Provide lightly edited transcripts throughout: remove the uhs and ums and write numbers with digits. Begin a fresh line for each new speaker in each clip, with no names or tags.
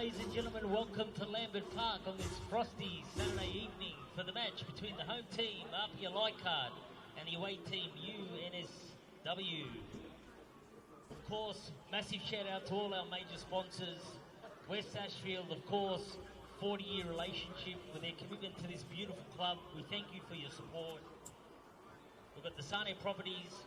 ladies and gentlemen, welcome to Lambert Park on this frosty Saturday evening for the match between the home team, APIA Leichhardt, and the away team, UNSW. Of course, massive shout out to all our major sponsors. West Ashfield, of course, 40-year relationship with their commitment to this beautiful club. We thank you for your support. We've got the Sane Properties,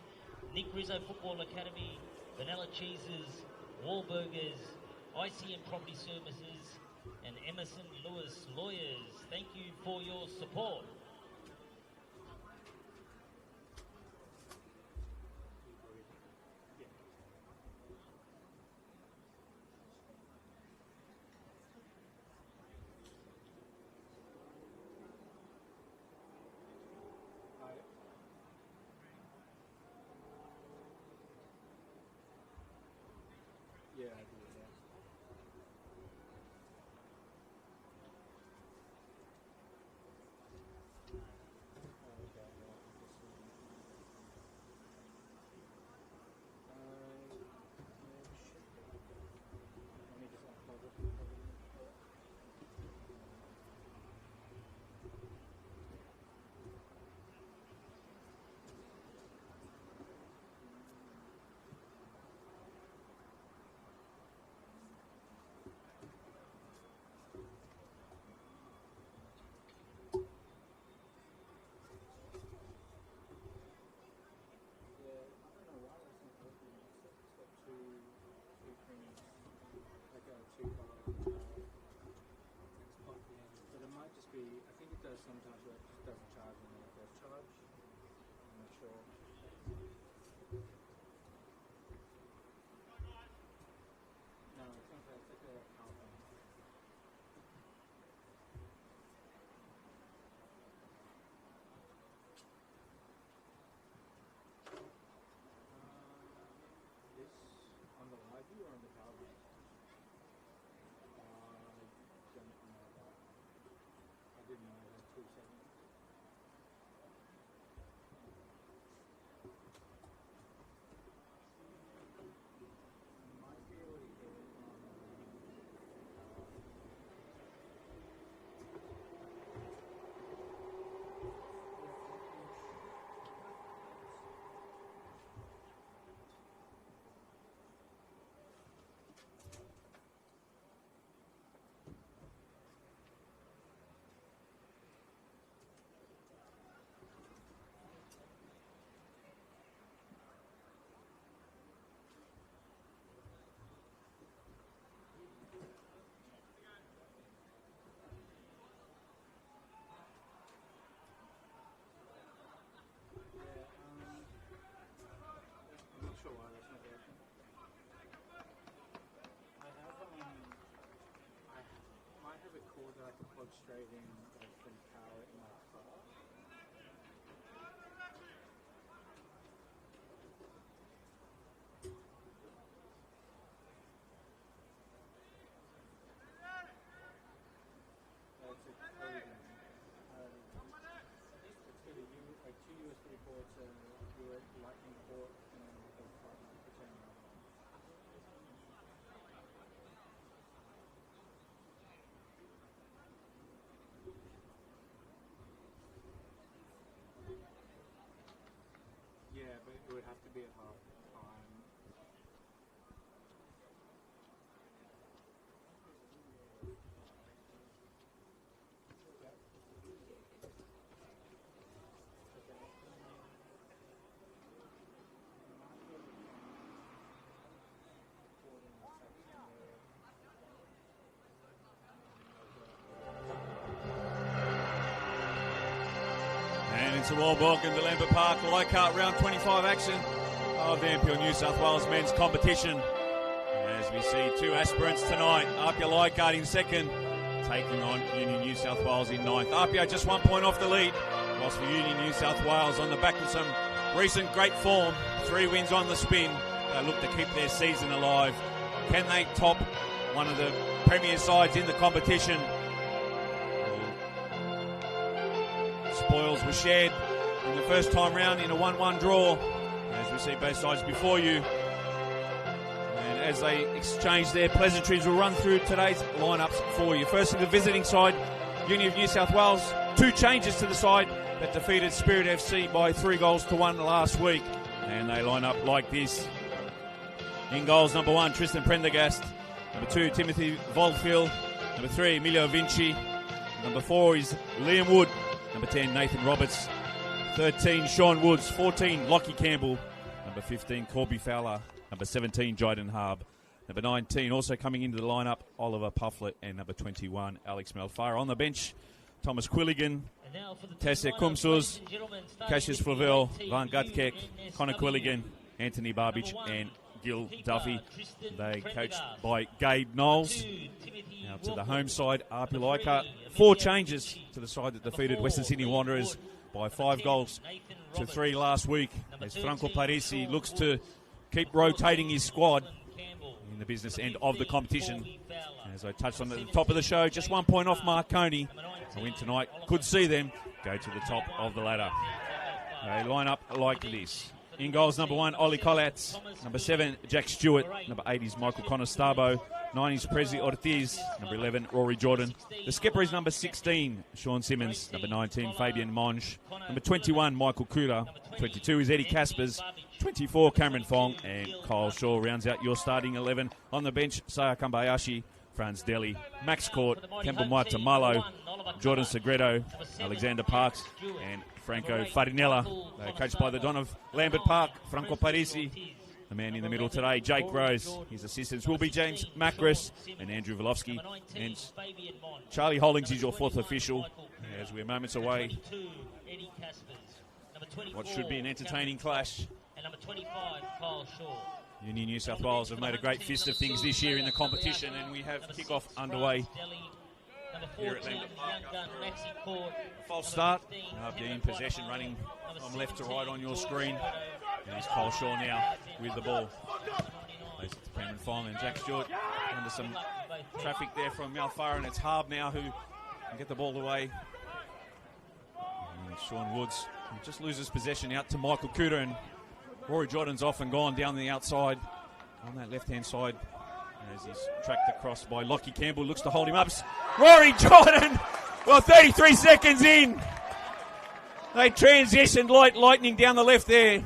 Nick Rizzo Football Academy, Vanilla Cheeses, Wahlburgers, ICM Property Services, and Emerson Lewis Lawyers. Thank you for your support.
Yeah, I do, yeah. But it might just be, I think it does sometimes where it just doesn't charge when it does charge. I'm not sure. No, it's not that, it's like a countdown. This on the live view or on the power view? I didn't know it had 2 seconds. Might be able to get it on I'm not sure why that's not working. I might have a cord that I can plug straight in that can power in my car. That's a code. It's got like 2 USB ports and a lightning port and a pretend. Yeah, but it would have to be at half time.
And it's a warm welcome to Lambert Park, Leichhardt round 25 action of the NPL New South Wales men's competition. As we see 2 aspirants tonight, APIA Leichhardt in second, taking on Union New South Wales in ninth. APIA just 1 point off the lead, whilst for Union New South Wales on the back of some recent great form, 3 wins on the spin. They look to keep their season alive. Can they top one of the premier sides in the competition? Spoils were shared in the first time round in a 1-1 draw, as we see both sides before you. And as they exchange their pleasantries. We'll run through today's lineups for you. First, the visiting side, Uni of New South Wales. 2 changes to the side that defeated Spirit FC by 3-1 last week. And they line up like this. In goals, number 1, Tristan Prendergast. Number 2, Timothy Volfield. Number 3, Emilio Vinci. Number 4 is Liam Wood. Number 10, Nathan Roberts. 13, Sean Woods. 14, Lockie Campbell. Number 15, Corby Fowler. Number 17, Jayden Harb. Number 19, also coming into the lineup, Oliver Pufflet. And number 21, Alex Malfara. On the bench, Thomas Quilligan, Tesse Kumsus, Cassius Flavel, Van Gutkek, Connor Quilligan, Anthony Barbich, and Gil Duffy. They coached by Gabe Knowles. Now to the home side, APIA Leichhardt. 4 changes to the side that defeated Western Sydney Wanderers by 5-3 last week, as Franco Parisi looks to keep rotating his squad in the business end of the competition. As I touched on at the top of the show, just 1 point off Marconi. A win tonight could see them go to the top of the ladder. They line up like this. In goals, number 1, Ollie Collatz. Number 7, Jack Stewart. Number 8 is Michael Conostarbo. 9 is Presley Ortiz. Number 11, Rory Jordan. The skipper is number 16, Sean Simmons. Number 19, Fabian Monge. Number 21, Michael Cooter. 22 is Eddie Caspers. 24, Cameron Fong. And Kyle Shaw rounds out your starting 11. On the bench, Saya Kambayashi, Franz Deli, Max Court, Temple Tamalo, Jordan Segredo, Alexander Parks, and Franco Farinella. They're coached by the Don of Lambert Park, Franco Parisi. The man in the middle today, Jake Rose. His assistants will be James Macris and Andrew Volofsky. And Charlie Holdings is your 4th official, as we're moments away. What should be an entertaining clash.
And number 25, Kyle Shaw.
Union New South Wales have made a great fist of things this year in the competition, and we have kick-off underway here at Lambert Park. A false start. APIA in possession, running from left to right on your screen. And it's Kyle Shaw now with the ball. Plays it to Cameron Fong and Jack Stewart. Under some traffic there from Malfara, and it's Harb now who can get the ball away. And Sean Woods just loses possession out to Michael Cooter, and Rory Jordan's off and gone down the outside on that left-hand side as he's tracked across by Lockie Campbell. Looks to hold him up. Rory Jordan, well, 33 seconds in. They transitioned like lightning down the left there.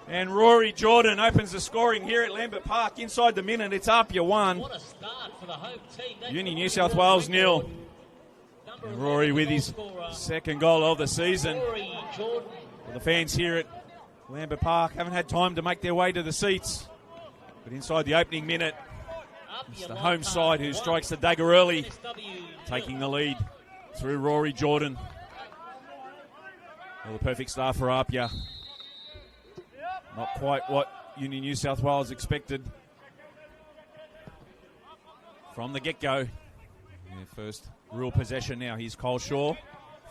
And Rory Jordan opens the scoring here at Lambert Park. Inside the minute, it's APIA 1.
What a start for the home team.
Uni New South Wales 0. And Rory with his 2nd goal of the season. Well, the fans here at Lambert Park haven't had time to make their way to the seats. But inside the opening minute, it's the home side who strikes the dagger early, taking the lead through Rory Jordan. Well, the perfect start for APIA. Not quite what Uni New South Wales expected from the get-go. Their first real possession now. Here's Kyle Shaw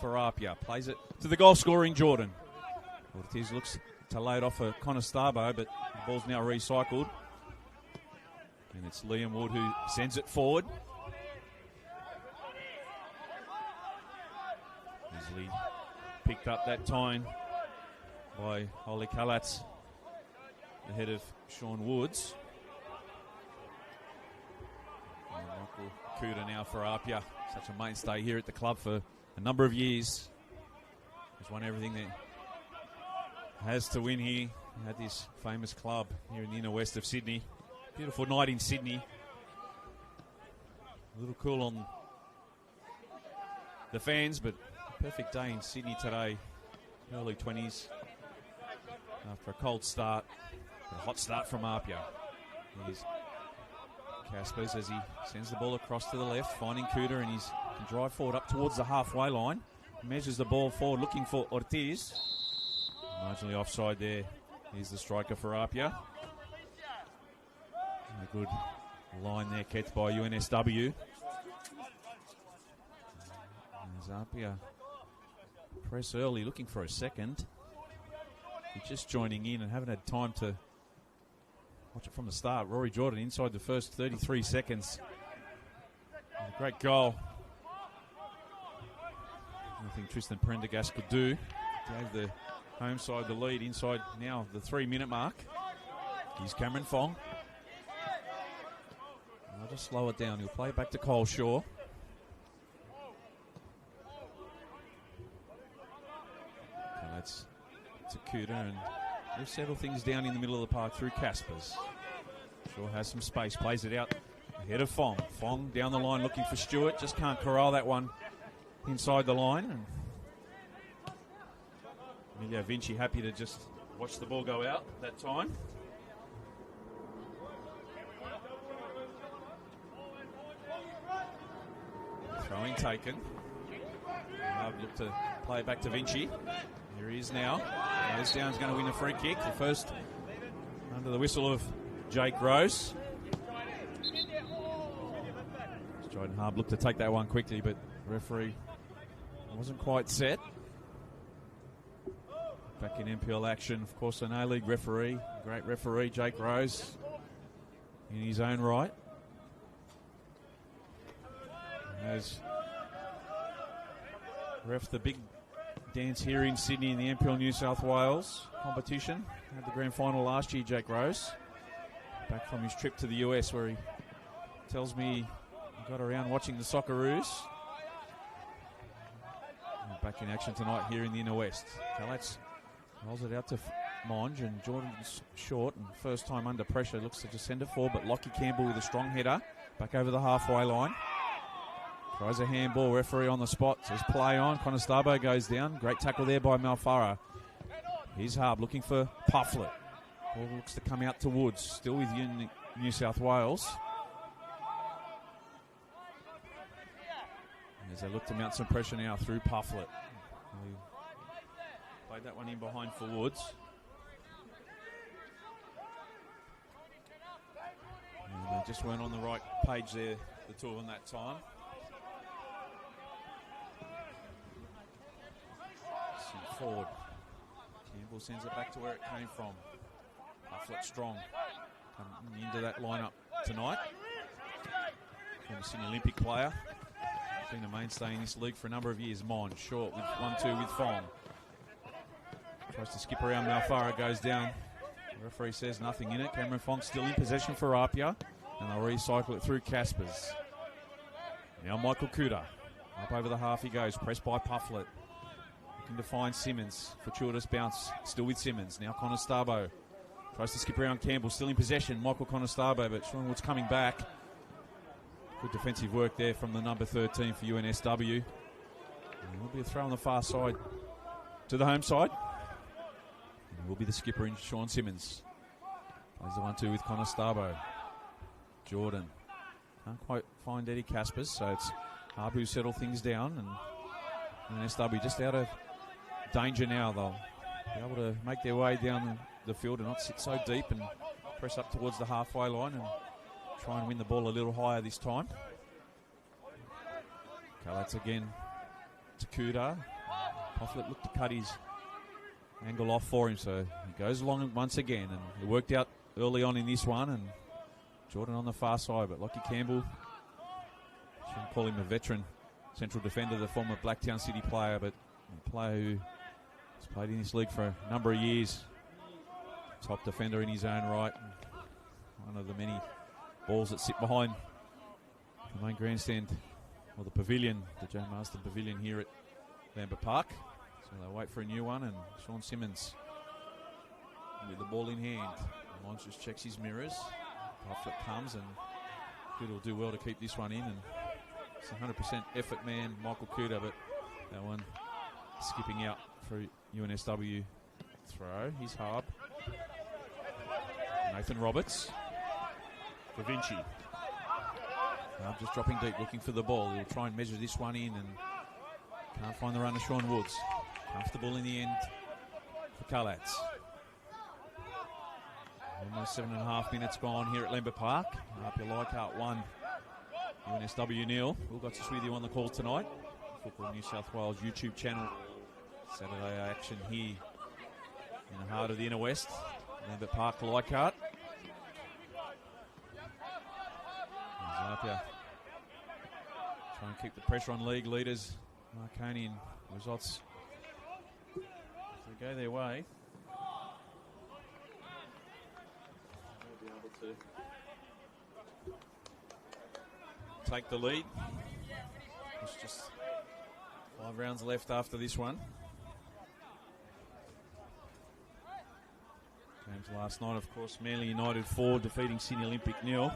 for APIA. Plays it to the goal-scoring Jordan. Ortiz looks to lay it off for Conostarbo, but the ball's now recycled. And it's Liam Wood who sends it forward. Easily picked up that time by Ollie Collatz, ahead of Sean Woods. And Michael Cooter now for APIA. Such a mainstay here at the club for a number of years. He's won everything that has to win here at this famous club here in the inner west of Sydney. Beautiful night in Sydney. A little cool on the fans, but perfect day in Sydney today. Early 20s after a cold start. A hot start from APIA. Here's Caspers as he sends the ball across to the left, finding Cooter, and he can drive forward up towards the halfway line. Measures the ball forward, looking for Ortiz. Marginally offside there. Here's the striker for APIA. A good line there kept by UNSW. There's APIA press early, looking for a second. He's just joining in and haven't had time to watch it from the start. Rory Jordan inside the first 33 seconds. A great goal. Nothing Tristan Prendergast could do. Gave the home side the lead inside now the 3-minute mark. Here's Cameron Fong. to slow it down. He'll play it back to Cole Shaw. Okay, that's Takuda, and they've settled things down in the middle of the park through Caspers. Shaw has some space, plays it out ahead of Fong. Fong down the line looking for Stewart, just can't corral that one inside the line. And Emilio Vinci happy to just watch the ball go out that time. Throwing taken. Look to play it back to Vinci. Here he is now. This down's going to win a free kick. The first under the whistle of Jake Rose. Jordan Harb looked to take that one quickly, but the referee wasn't quite set. Back in NPL action, of course, an A-League referee, great referee, Jake Rose, in his own right. As ref the big dance here in Sydney in the NPL New South Wales competition. Had the grand final last year, Jake Rose. Back from his trip to the US, where he tells me he got around watching the Socceroos. And back in action tonight here in the Inner West. Kalatz rolls it out to Monge, and Jordan's short, and first time under pressure, looks to just send it forward, but Lockie Campbell with a strong header back over the halfway line. Tries a handball, referee on the spot, says play on. Conestabo goes down, great tackle there by Malfarra. Here's Harb looking for Pufflet. Ball looks to come out to Woods, still with New South Wales. As they look to mount some pressure now through Pufflet. Played that one in behind for Woods. And they just weren't on the right page there, the two of them that time. Sent forward. Campbell sends it back to where it came from. Pufflet strong. Coming into that lineup tonight. Former Sydney Olympic player. Been a mainstay in this league for a number of years. Mon short with 1-2 with Fong. Tries to skip around Malfarra, goes down. The referee says nothing in it. Cameron Fong still in possession for APIA, and they'll recycle it through Caspers. Now Michael Kuda. Up over the half he goes, pressed by Pufflet. Looking to find Simmons. Fortuitous bounce, still with Simmons. Now Conestabo. Tries to skip around Campbell, still in possession. Michael Conestabo, but Sean Wood's coming back. Good defensive work there from the number 13 for UNSW. And it will be a throw on the far side to the home side. And it will be the skipper in Sean Simmons. Plays the 1-2 with Conestabo. Jordan. Can't quite find Eddie Caspers, so it's Harb who settle things down. And UNSW just out of danger now. They'll be able to make their way down the field and not sit so deep and press up towards the halfway line and try and win the ball a little higher this time. Okay, that's again Takuda. Pufflet looked to cut his angle off for him, so he goes along once again, and it worked out early on in this one, and Jordan on the far side, but Lockie Campbell, shouldn't call him a veteran central defender, the former Blacktown City player, but a player who has played in this league for a number of years. Top defender in his own right, one of the many balls that sit behind the main grandstand, or the pavilion, the Joe Marston Pavilion here at Lambert Park. So they wait for a new one, and Sean Simmons with the ball in hand. Mons just checks his mirrors. Pufflet comes, and Kuda will do well to keep this one in. And it's 100% effort man, Michael Kuda, but that one skipping out for UNSW throw. He's Harb. Nathan Roberts. Da Vinci. Just dropping deep, looking for the ball. He'll try and measure this one in, and can't find the runner, Sean Woods. Comfortable in the end for Kalatz. Almost 7.5 minutes gone here at Lambert Park. APIA Leichhardt 1, UNSW 0. We've got us with you on the call tonight. Football New South Wales YouTube channel. Saturday action here in the heart of the Inner West. Lambert Park, Leichhardt. APIA try and keep the pressure on league leaders Marconi, and results, if they go their way, they'll be able to take the lead. There's just 5 rounds left after this one. Games last night, of course, Manly United 4 defeating Sydney Olympic 0.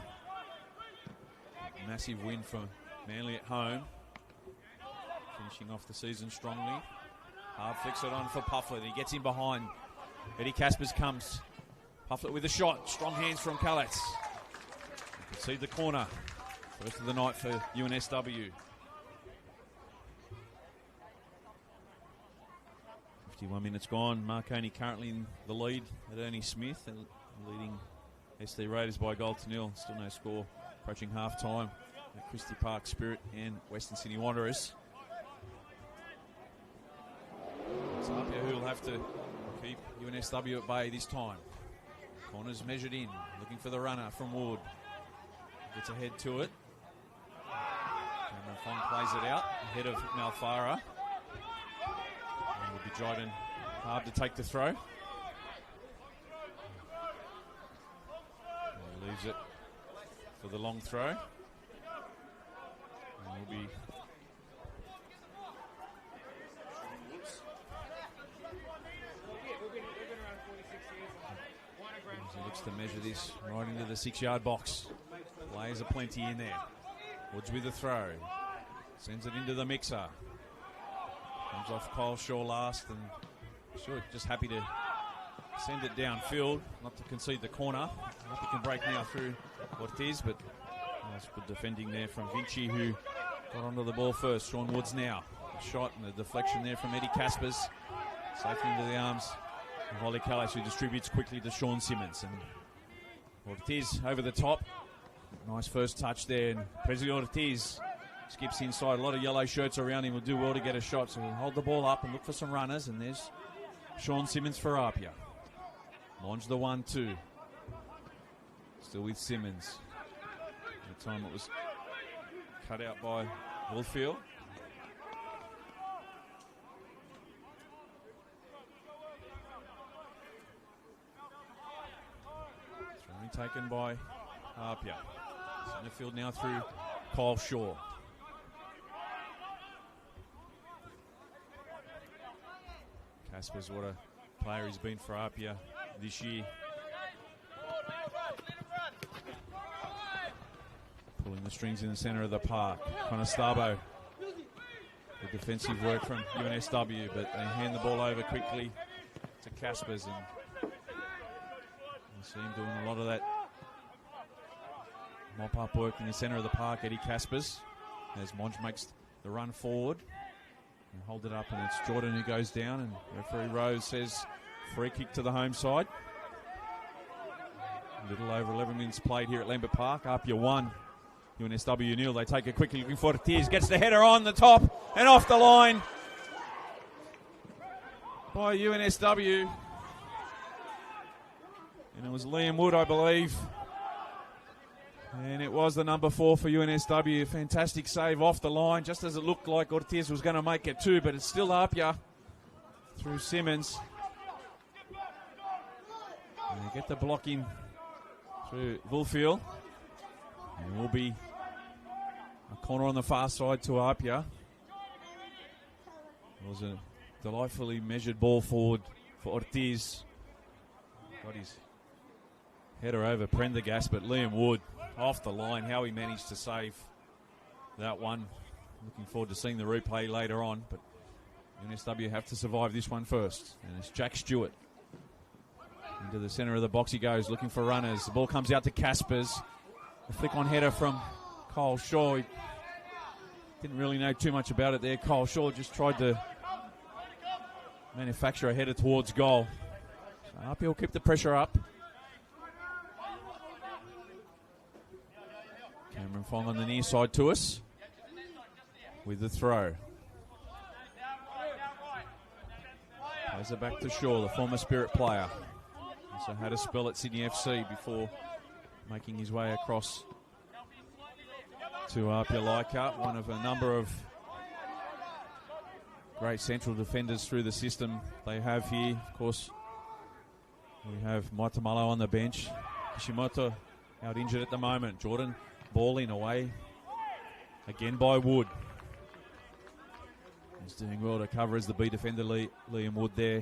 Massive win for Manly at home. Finishing off the season strongly. Hard flicks it on for Pufflet. He gets in behind. Eddie Caspers comes. Pufflet with a shot. Strong hands from Kalletz. Concede the corner. First of the night for UNSW. 51 minutes gone. Marconi currently in the lead at Ernie Smith, leading SD Raiders by a goal to nil. Still no score. Approaching half time at Christie Park Spirit and Western Sydney Wanderers. It's APIA who will have to keep UNSW at bay this time. Corners measured in, looking for the runner from Wood. Gets ahead to it. Cameron Fong plays it out ahead of Malfara. And will be Dryden hard to take the throw. And he leaves it for the long throw. And will be as he looks to measure this right into the 6-yard box. Layers are plenty in there. Woods with the throw. Sends it into the mixer. Comes off Kyle Shaw last, and Shaw just happy to send it downfield, not to concede the corner. Hope he can break now through Ortiz, but nice good defending there from Vinci, who got onto the ball first. Sean Woods now. A shot and a deflection there from Eddie Caspers. Safely into the arms of Holly Callis, who distributes quickly to Sean Simmons. And Ortiz over the top. Nice first touch there, and Presley Ortiz skips inside. A lot of yellow shirts around him will do well to get a shot, so he'll hold the ball up and look for some runners, and there's Sean Simmons for APIA. Launch the 1-2. Still with Simmons. At the time it was cut out by Woolfield. Throwing taken by APIA. Centre field now through Kyle Shaw. Caspers, what a player he's been for APIA this year. Pulling the strings in the centre of the park. Conestabo. The defensive work from UNSW, but they hand the ball over quickly to Caspers, and you see him doing a lot of that mop-up work in the centre of the park, Eddie Caspers, as Monge makes the run forward. And hold it up, and it's Jordan who goes down, and referee Rose says free kick to the home side. A little over 11 minutes played here at Lambert Park. APIA 1, UNSW 0. They take it quickly, looking for Ortiz. Gets the header on the top and off the line by UNSW. And it was Liam Wood, I believe. And it was the number 4 for UNSW. Fantastic save off the line, just as it looked like Ortiz was going to make it too, but it's still APIA through Simmons. And they get the block in through Woolfield. And it will be a corner on the far side to APIA. It was a delightfully measured ball forward for Ortiz. Got his header over Prendergast, but Liam Wood off the line. How he managed to save that one. Looking forward to seeing the replay later on, but UNSW have to survive this one first. And it's Jack Stewart. Into the centre of the box he goes, looking for runners. The ball comes out to Caspers. A flick-on header from Kyle Shaw. He didn't really know too much about it there. Kyle Shaw just tried to manufacture a header towards goal. So APIA will keep the pressure up. Cameron Fong on the near side to us with the throw. Plays it back to Shaw, the former Spirit player. Also had a spell at Sydney FC before making his way across to APIA Leichhardt, one of a number of great central defenders through the system they have here. Of course, we have Maitamalo on the bench. Kishimoto out injured at the moment. Jordan ball in away again by Wood. He's doing well to cover as the B defender, Liam Wood there.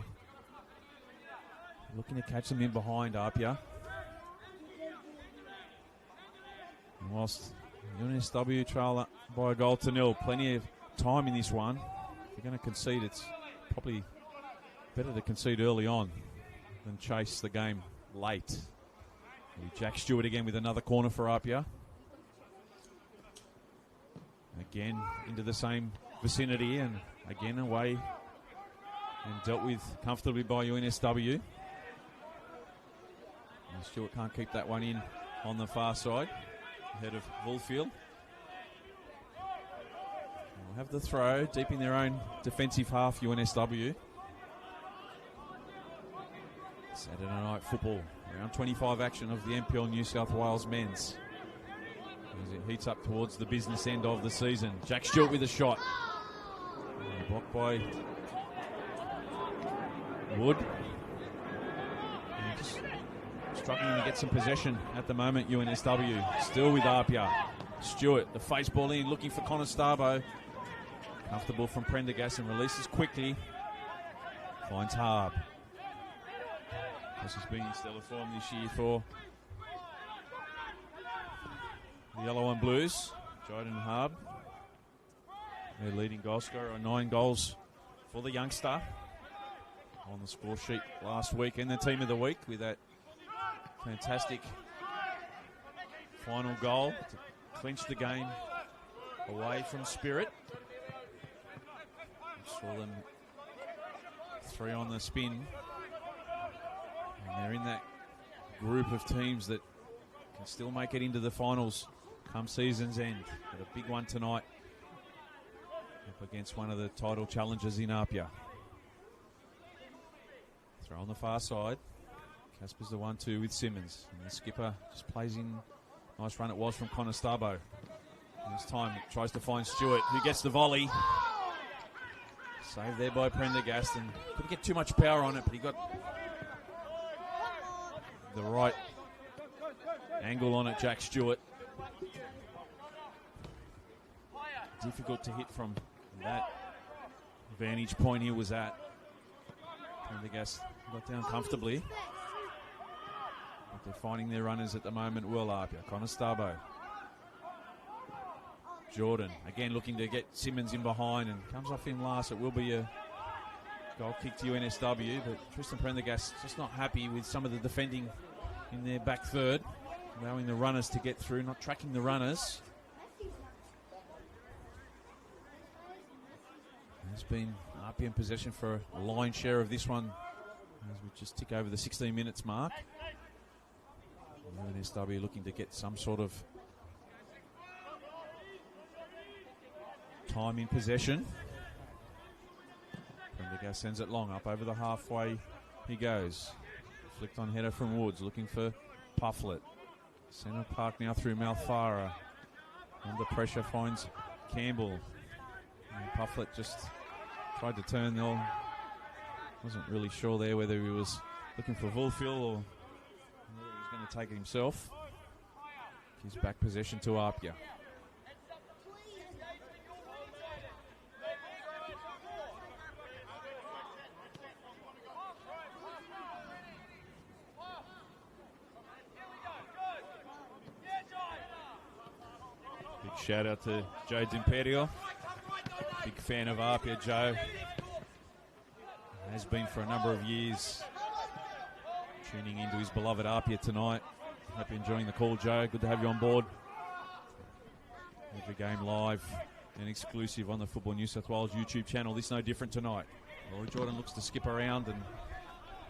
Looking to catch them in behind APIA. And whilst UNSW trail by a goal to nil, plenty of time in this one. If you're going to concede, it's probably better to concede early on than chase the game late. Jack Stewart again with another corner for APIA. Again into the same vicinity and again away and dealt with comfortably by UNSW. And Stewart can't keep that one in on the far side ahead of Woolfield. We'll have the throw deep in their own defensive half, UNSW. Saturday night football, round 25 action of the NPL New South Wales men's. As it heats up towards the business end of the season. Jack Stewart with a shot. Blocked by Wood. And just struggling to get some possession at the moment, UNSW. Still with APIA. Stewart, the face ball in, looking for Connor Starbo. Comfortable from Prendergast and releases quickly. Finds Harb. This has been in stellar form this year for the Yellow and Blues. Jordan Harb, their leading goal scorer, 9 goals for the youngster on the score sheet last week, and the team of the week with that fantastic final goal to clinch the game away from Spirit. Saw them 3 on the spin. And they're in that group of teams that can still make it into the finals come season's end. But a big one tonight up against one of the title challengers in APIA. Throw on the far side. Casper's the 1-2 with Simmons. And the skipper just plays in. Nice run it was from Connor Starbo. And this time it tries to find Stewart, who gets the volley. Saved there by Prendergast, and couldn't get too much power on it, but he got the right angle on it, Jack Stewart. Difficult to hit from that vantage point he was at. Prendergast got down comfortably. But they're finding their runners at the moment well, APIA. Connor Starbo. Jordan, again looking to get Simmons in behind and comes off him last. It will be a goal kick to UNSW, but Tristan Prendergast just not happy with some of the defending in their back third, allowing the runners to get through, not tracking the runners. There's been APIA in possession for a lion's share of this one as we just tick over the 16 minutes mark. UNSW looking to get some sort of time in possession. Prendergast sends it long up over the halfway. He goes. Flicked on header from Woods, looking for Pufflet. Centre park now through Malfara. Under pressure finds Campbell. And Pufflet just tried to turn there. Wasn't really sure there whether he was looking for Woolfield or whether he was going to take it himself. Gives back possession to APIA. Shout out to Joe D'Imperio. Big fan of APIA, Joe. Has been for a number of years. Tuning into his beloved APIA tonight. Hope you're enjoying the call, Joe. Good to have you on board. Every game live and exclusive on the Football New South Wales YouTube channel. This no different tonight. Rory Jordan looks to skip around and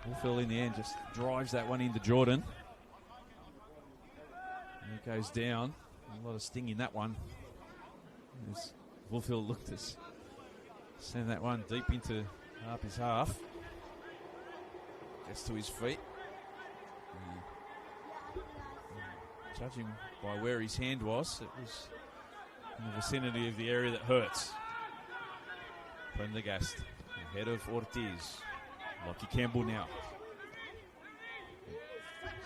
Woolfield in the end just drives that one into Jordan. And he goes down. A lot of sting in that one. As Woolfield looked to send that one deep into APIA's half. Gets to his feet. Judging by where his hand was, it was in the vicinity of the area that hurts. Prendergast ahead of Ortiz. Lockie Campbell now.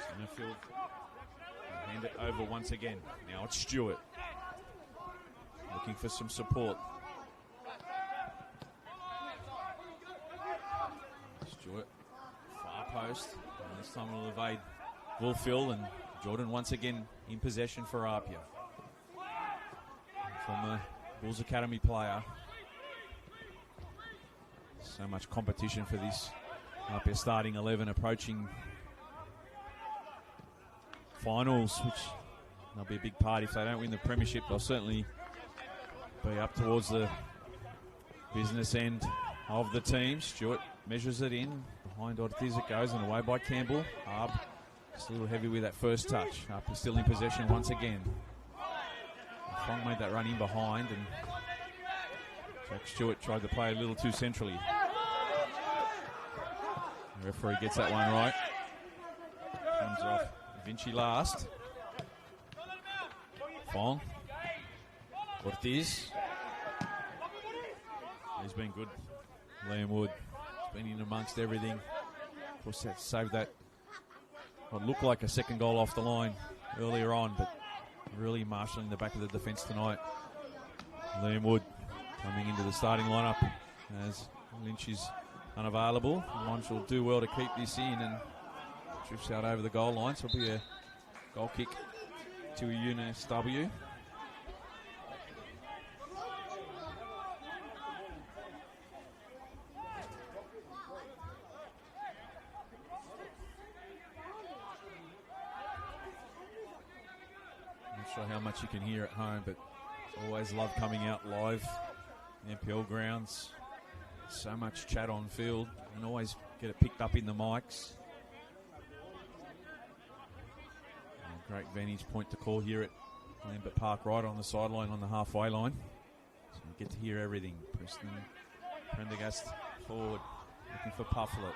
Centerfield. Hand it over once again. Now it's Stewart. looking for some support. Stewart, far post. And this time will evade Wolfield, and Jordan once again in possession for APIA. From a Bulls Academy player. So much competition for this APIA starting 11 approaching finals, which they'll be a big part. If they don't win the premiership, they'll certainly be up towards the business end of the team. Stewart measures it in. Behind Ortiz it goes and away by Campbell. Arb just a little heavy with that first touch. APIA still in possession once again. Fong made that run in behind, and Jack Stewart tried to play a little too centrally. The referee gets that one right. Comes off Vinci last. Fong. Ortiz. He's been good. Liam Wood. He's been in amongst everything. Of course, that saved that what looked like a second goal off the line earlier on, but really marshalling the back of the defence tonight. Liam Wood coming into the starting lineup as Lynch is unavailable. Monch will do well to keep this in and drifts out over the goal line, so it'll be a goal kick to UNSW. Not sure how much you can hear at home, but always love coming out live. NPL grounds. So much chat on field, and always get it picked up in the mics. And great vantage point to call here at Lambert Park, right on the sideline on the halfway line. So you get to hear everything. Preston Prendergast forward, looking for Pufflet.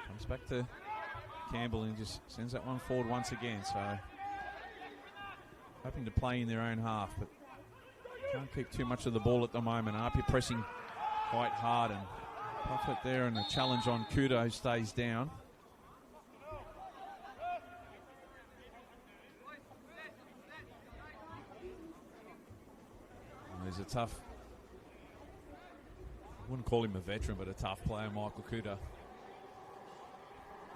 Comes back to Campbell and just sends that one forward once again. So hoping to play in their own half, but can't keep too much of the ball at the moment. APIA pressing quite hard, and Pufflet there, and a challenge on Kudo, who stays down. And there's a tough, I wouldn't call him a veteran, but a tough player, Michael Kudo.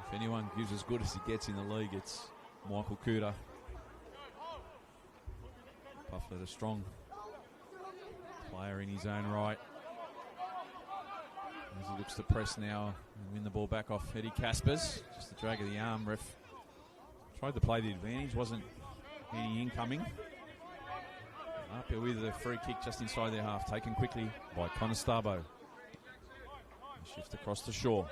If anyone gives as good as he gets in the league, it's Michael Kudo. Pufflet a strong player in his own right. As he looks to press now and win the ball back off Eddie Caspers. Just the drag of the arm. Ref tried to play the advantage. Wasn't any incoming. APIA with a free kick just inside their half. Taken quickly by Conestabo. Shift across to Shaw.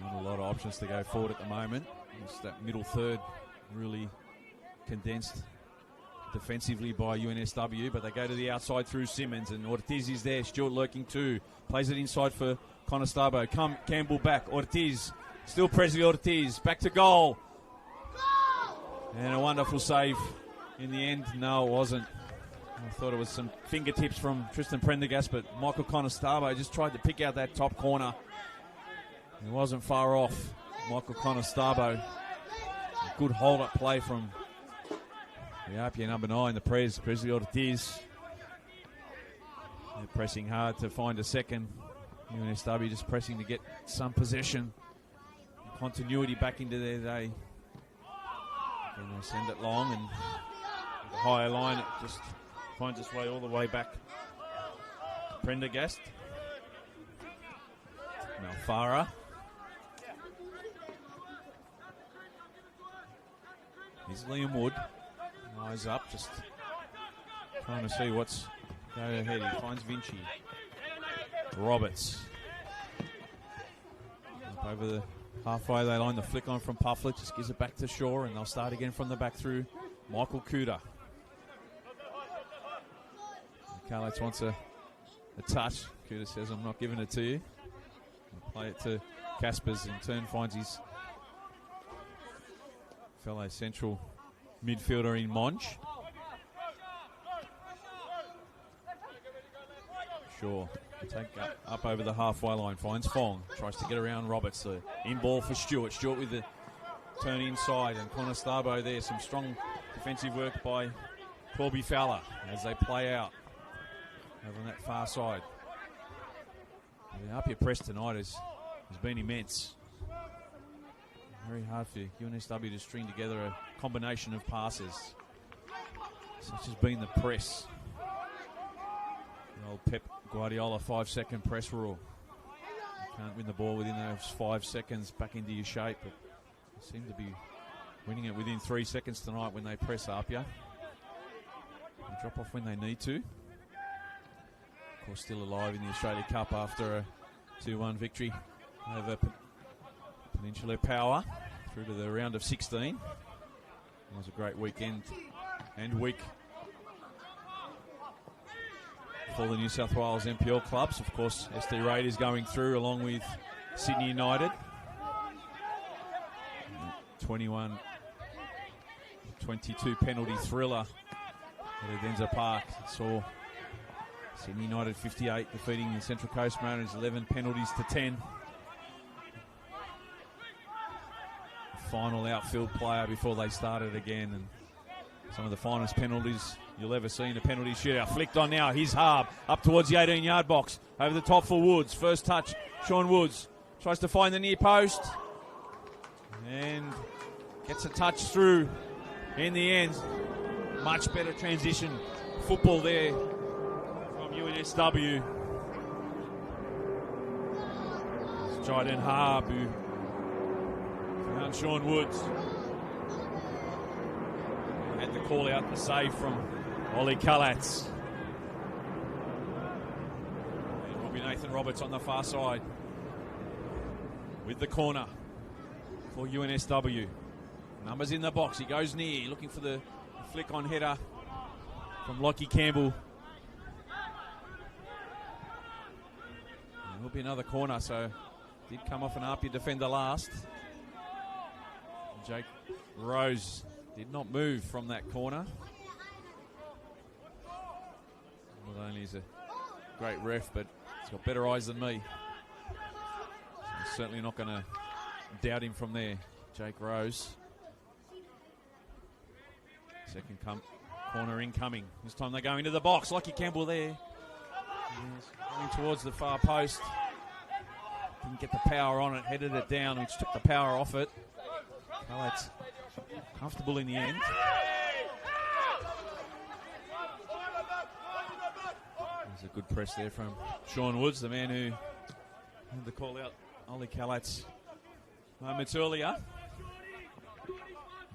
Not a lot of options to go forward at the moment. It's that middle third really condensed defensively by UNSW, but they go to the outside through Simmons, and Ortiz is there. Stewart lurking too. Plays it inside for Conestabo. Campbell back. Ortiz. Still Presley Ortiz. Back to goal. And a wonderful save in the end. No, it wasn't. I thought it was some fingertips from Tristan Prendergast, but Michael Conestabo just tried to pick out that top corner. It wasn't far off. Michael Conestabo. Good hold-up play from the APIA number 9, the Presley Ortiz. They're pressing hard to find a second. UNSW just pressing to get some possession. Continuity back into their day. And they send it long, and with a higher line, it just finds its way all the way back. Prendergast. Malfara. Here's Liam Wood. Eyes up, just trying to see what's going ahead. He finds Vinci. Roberts. Up over the halfway they line, the flick on from Pufflet, just gives it back to Shaw, and they'll start again from the back through Michael Kuda. Carlex wants a touch. Kuda says, I'm not giving it to you. He'll play it to Caspers, in turn finds his fellow central midfielder in Monch. Shaw take up over the halfway line, finds Fong, tries to get around Roberts. In ball for Stewart. Stewart with the turn inside, and Conestabo there. Some strong defensive work by Corby Fowler as they play out over on that far side. The APIA press tonight has been immense. Very hard for UNSW to string together a combination of passes. Such has been the press. The old Pep Guardiola 5-second press rule. You can't win the ball within those 5 seconds back into your shape, but they seem to be winning it within 3 seconds tonight when they press APIA. They drop off when they need to. Of course, still alive in the Australia Cup after a 2-1 victory over Peninsular Power through to the round of 16. It was a great weekend and week for the New South Wales NPL clubs. Of course, SD Raiders going through along with Sydney United. 21-22 penalty thriller at Adenza Park saw Sydney United 58 defeating the Central Coast Mariners 11 penalties to 10. The final outfield player before they started again, and some of the finest penalties you'll ever see in a penalty shootout. Flicked on now, here's Harb up towards the 18-yard box, over the top for Woods. First touch, Sean Woods tries to find the near post and gets a touch through in the end. Much better transition football there from UNSW. It's Jayden Harb who found Sean Woods. Had the call out, the save from Ollie Kalatz. And it will be Nathan Roberts on the far side with the corner for UNSW. Numbers in the box, he goes near, looking for the flick on header from Lockie Campbell. It will be another corner, so did come off an APIA defender last. Jake Rose did not move from that corner. Not only is a great ref, but he's got better eyes than me. So I'm certainly not going to doubt him from there. Jake Rose. Second corner incoming. This time they go into the box. Lockie Campbell there. Going towards the far post. Didn't get the power on it. Headed it down, which took the power off it. Well, that's comfortable in the end. There's a good press there from Sean Woods, the man who had the call out Ollie Kalatz moments earlier.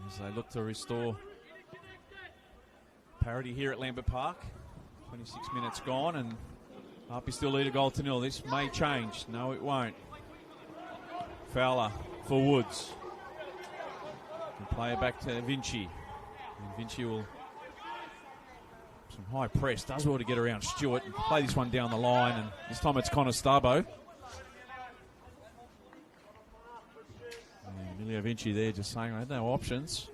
As they look to restore parity here at Lambert Park. 26 minutes gone and APIA still lead a goal to nil. This may change. No, it won't. Fowler for Woods. And play it back to Vinci. And Vinci will, some high press, does well to get around Stewart and play this one down the line, and this time it's Conestabo. Emilio Vinci there just saying I had no options.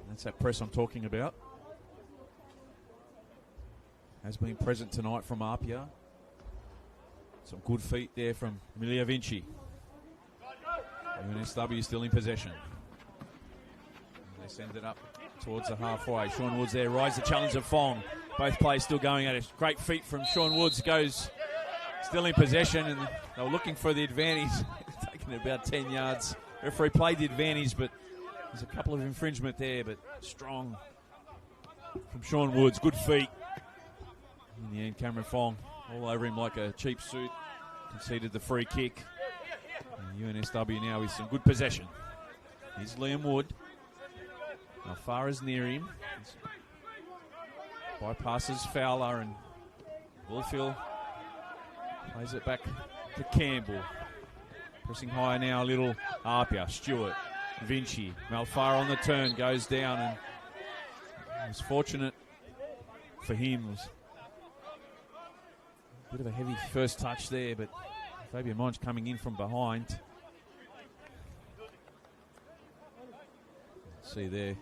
That's that press I'm talking about. Has been present tonight from APIA. Some good feet there from Emilio Vinci. UNSW still in possession. They send it up towards the halfway. Sean Woods there, rides the challenge of Fong. Both players still going at it. Great feet from Sean Woods, goes still in possession, and they were looking for the advantage. Taking about 10 yards. Referee played the advantage, but there's a couple of infringement there, but strong from Sean Woods. Good feet. In the end, Cameron Fong all over him like a cheap suit. Conceded the free kick. And UNSW now with some good possession. Here's Liam Wood. Alfara's near him. Bypasses Fowler, and Wolfield plays it back to Campbell. Pressing higher now a little. APIA, Stewart, Vinci. Malfara on the turn, goes down, and it was fortunate for him. It was a bit of a heavy first touch there, but Fabian Monge coming in from behind. See there.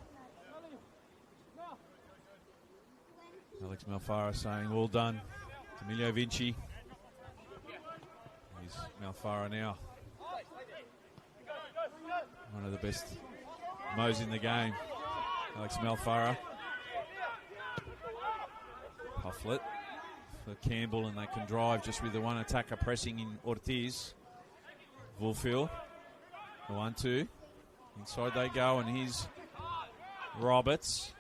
Alex Malfara saying well done to Emilio Vinci. Here's Malfara now. One of the best mows in the game. Alex Malfara. Pufflet for Campbell, and they can drive just with the one attacker pressing in Ortiz. Woolfield. The 1-2. Inside they go, and here's Roberts.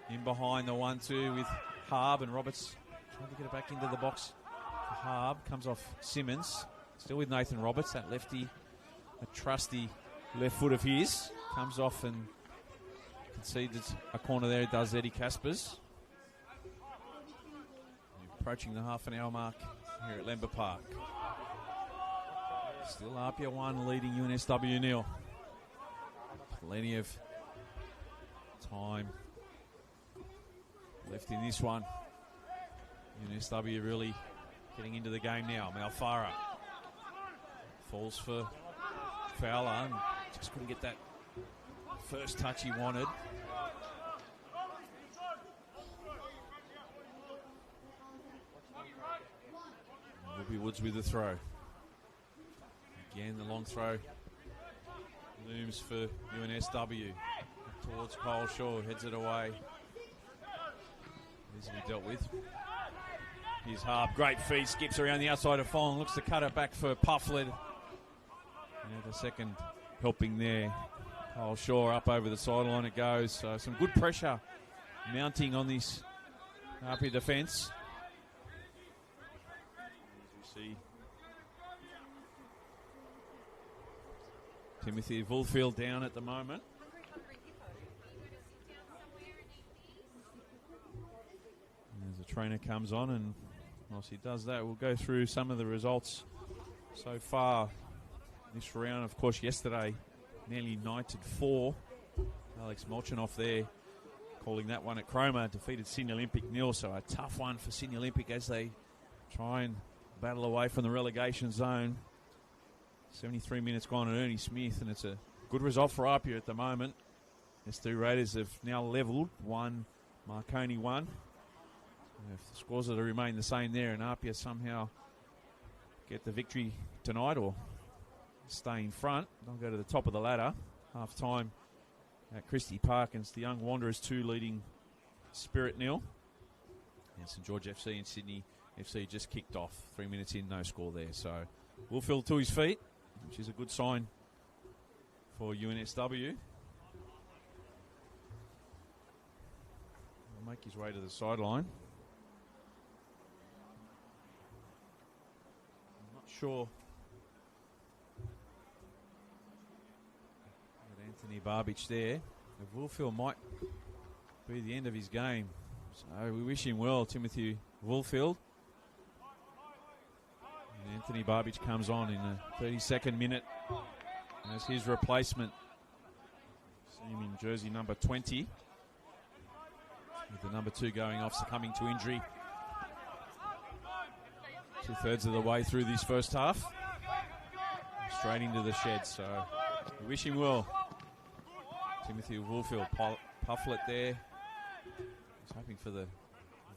In behind the 1-2 with Harb, and Roberts trying to get it back into the box. Harb comes off Simmons. Still with Nathan Roberts, that lefty, a trusty left foot of his. Comes off and concedes a corner there, does Eddie Caspers. Approaching the half an hour mark here at Lemba Park. Still APIA 1 leading UNSW 0. Plenty of time left in this one. UNSW really getting into the game now. Malfara falls for Fowler and just couldn't get that first touch he wanted. Ruby Woods with the throw. Again, the long throw looms for UNSW. Towards Kyle Shaw, heads it away. Easily dealt with. Here's Harp, great feed, skips around the outside of Fong, looks to cut it back for Pufflet. And the second helping there. Kyle Shaw up over the sideline it goes. So some good pressure mounting on this APIA defence. As we see Timothy Woolfield down at the moment. As the trainer comes on, and whilst he does that, we'll go through some of the results so far this round. Of course, yesterday, Manly United 4. Alex Molchanoff there calling that one at Cromer. Defeated Sydney Olympic 0, so a tough one for Sydney Olympic as they try and battle away from the relegation zone. 73 minutes gone on Ernie Smith, and it's a good result for APIA at the moment. S2 Raiders have now levelled 1, Marconi 1. If the scores are to remain the same there and APIA somehow get the victory tonight or stay in front, they'll go to the top of the ladder. Half time at Christie Park, and it's the Young Wanderers 2 leading Spirit 0. And St George FC and Sydney FC just kicked off. 3 minutes in, no score there. So Woolfield to his feet, which is a good sign for UNSW. He'll make his way to the sideline. I'm not sure that Anthony Barbich there. Woolfield might be the end of his game. So we wish him well, Timothy Woolfield. And Anthony Barbich comes on in the 32nd minute as his replacement. See him in jersey number 20. With the number 2 going off, succumbing to injury. 2/3 of the way through this first half. Straight into the shed, so we wish him well. Timothy Woolfield, Pufflet there. He's hoping for the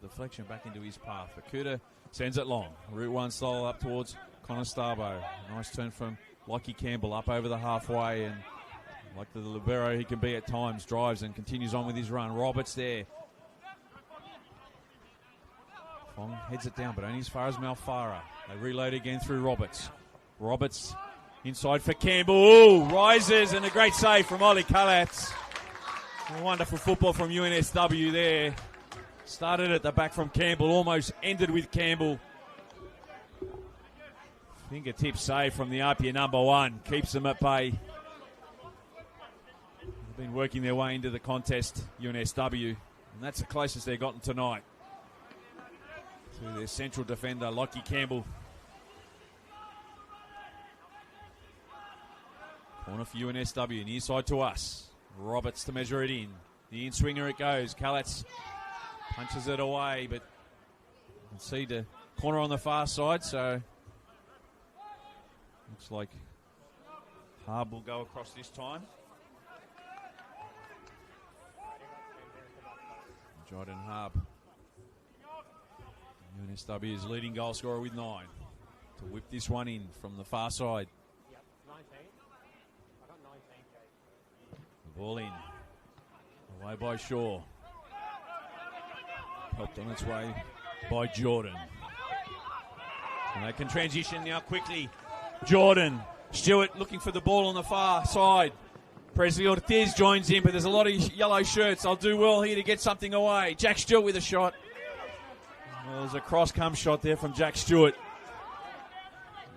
deflection back into his path. Akuta sends it long. Route 1 style up towards Connor Starbo. Nice turn from Lockie Campbell up over the halfway, and like the libero he can be at times, drives and continues on with his run. Roberts there. Fong heads it down, but only as far as Malfara. They reload again through Roberts. Roberts inside for Campbell. Ooh, rises, and a great save from Ollie Kalatz. Wonderful football from UNSW there. Started at the back from Campbell, almost ended with Campbell. Fingertip save from the APIA number 1. Keeps them at bay. They've been working their way into the contest, UNSW. And that's the closest they've gotten tonight. To their central defender, Lockie Campbell. Corner for UNSW, near side to us. Roberts to measure it in. The in-swinger it goes. Kalatz punches it away, but you can see the corner on the far side, so looks like Harb will go across this time. Jordan Harb, UNSW's leading goal scorer with 9, to whip this one in from the far side.
Yep, 19. I got 19, Jake.
Ball in. Away by Shaw. Helped on its way by Jordan. And they can transition now quickly. Jordan. Stewart looking for the ball on the far side. Presley Ortiz joins in, but there's a lot of yellow shirts. They'll do well here to get something away. Jack Stewart with a shot. Well, there's a cross-come shot there from Jack Stewart.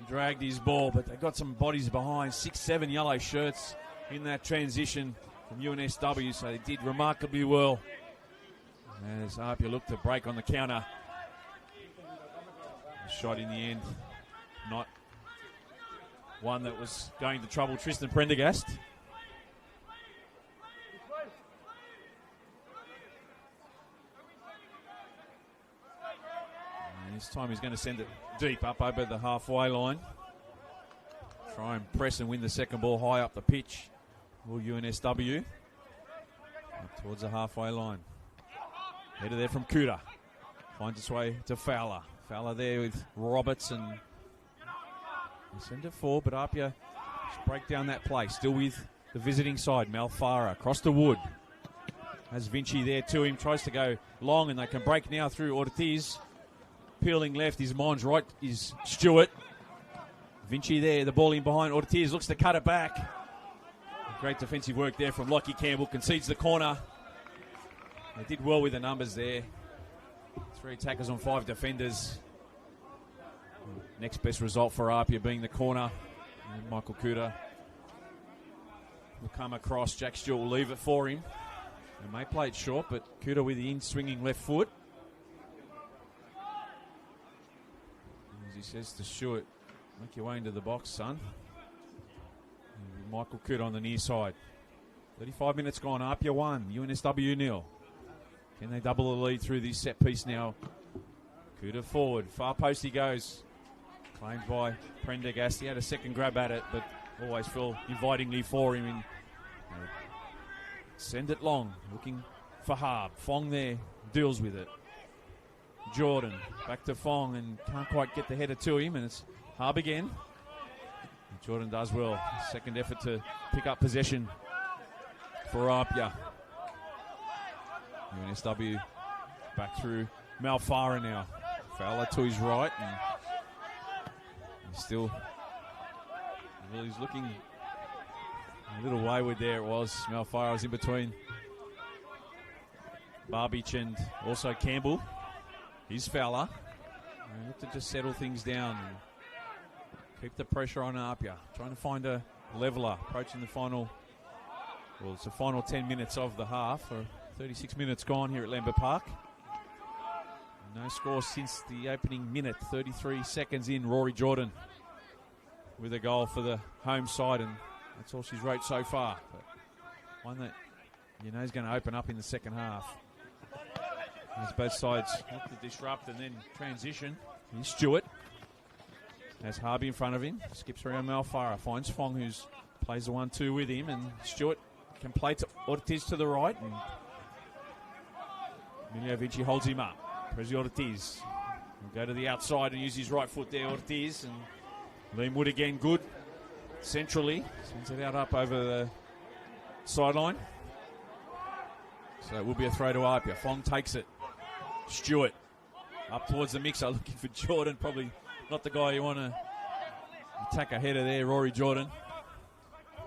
He dragged his ball, but they got some bodies behind. 6-7 yellow shirts in that transition from UNSW, so they did remarkably well. As APIA looked to break on the counter. The shot in the end, not one that was going to trouble Tristan Prendergast. And this time he's going to send it deep up over the halfway line. Try and press and win the second ball high up the pitch. Will UNSW up towards the halfway line. Header there from Kuda. Finds its way to Fowler. Fowler there with Roberts and send it forward, but APIA just break down that play. Still with the visiting side. Malfara across the wood. Has Vinci there to him. Tries to go long, and they can break now through Ortiz. Peeling left. His mind's right is Stewart. Vinci there. The ball in behind Ortiz. Looks to cut it back. Great defensive work there from Lockie Campbell. Concedes the corner. They did well with the numbers there. 3 attackers on 5 defenders. Next best result for APIA being the corner. And Michael Kuda will come across. Jack Stewart will leave it for him. They may play it short, but Kuda with the in-swinging left foot. As he says to Stewart, make your way into the box, son. And Michael Kuda on the near side. 35 minutes gone. APIA 1, UNSW 0. Can they double the lead through this set piece now? Kuda forward. Far post he goes. Claimed by Prendergast. He had a second grab at it, but always fell invitingly for him. Send it long. Looking for Harb. Fong there. Deals with it. Jordan. Back to Fong and can't quite get the header to him. And it's Harb again. And Jordan does well. Second effort to pick up possession for APIA. UNSW back through Malfara now. Fowler to his right, and still he's looking a little wayward there. It was Malfara was in between Barbich and also Campbell. Here's Fowler. And look to just settle things down and keep the pressure on APIA. Trying to find a leveler, approaching the final. Well, it's the final 10 minutes of the half. 36 minutes gone here at Lambert Park. No score since the opening minute. 33 seconds in. Rory Jordan with a goal for the home side, and that's all she's wrote so far. But one that you know is going to open up in the second half. As both sides look to disrupt and then transition. Here's Stewart. Has Harvey in front of him. Skips around Malfara. Finds Fong, who plays the 1-2 with him, and Stewart can play to Ortiz to the right, and Miljovic holds him up. Prezi Ortiz will go to the outside and use his right foot there, Ortiz. And Liam Wood again good. Centrally. Sends it out up over the sideline. So it will be a throw to APIA. Fong takes it. Stewart up towards the mixer looking for Jordan. Probably not the guy you want to attack a header there, Rory Jordan.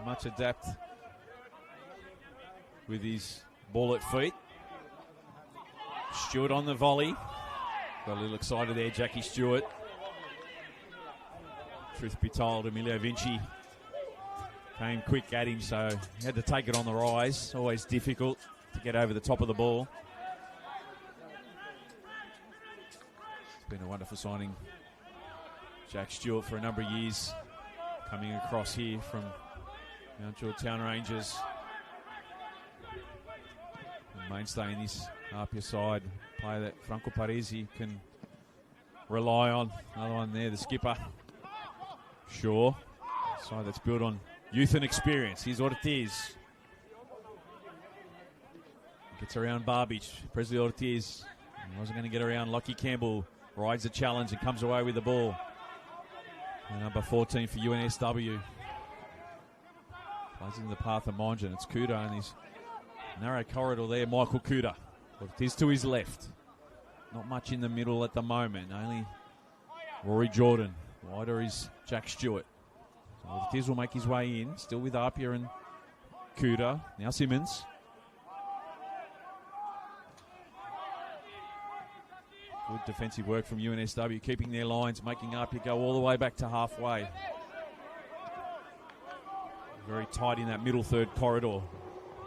Much adept with his ball at feet. Stewart on the volley. Got a little excited there, Jackie Stewart. Truth be told, Emilio Vinci came quick at him, so he had to take it on the rise. Always difficult to get over the top of the ball. It's been a wonderful signing. Jack Stewart for a number of years coming across here from Mount Druitt Town Rangers. The mainstay in this APIA side, player that Franco Parisi can rely on. Another one there, the skipper. Shaw, side that's built on youth and experience. Here's Ortiz. Gets around Barbich. Presley Ortiz wasn't going to get around. Lockie Campbell rides the challenge and comes away with the ball. And number 14 for UNSW. Plays in the path of Monge, and it's Kuda in his narrow corridor there. Michael Kuda. Well, it is to his left. Not much in the middle at the moment. Only Rory Jordan. Wider is Jack Stewart. So Tiz will make his way in. Still with Apia and Kuda. Now Simmons. Good defensive work from UNSW, keeping their lines, making Apia go all the way back to halfway. Very tight in that middle third corridor.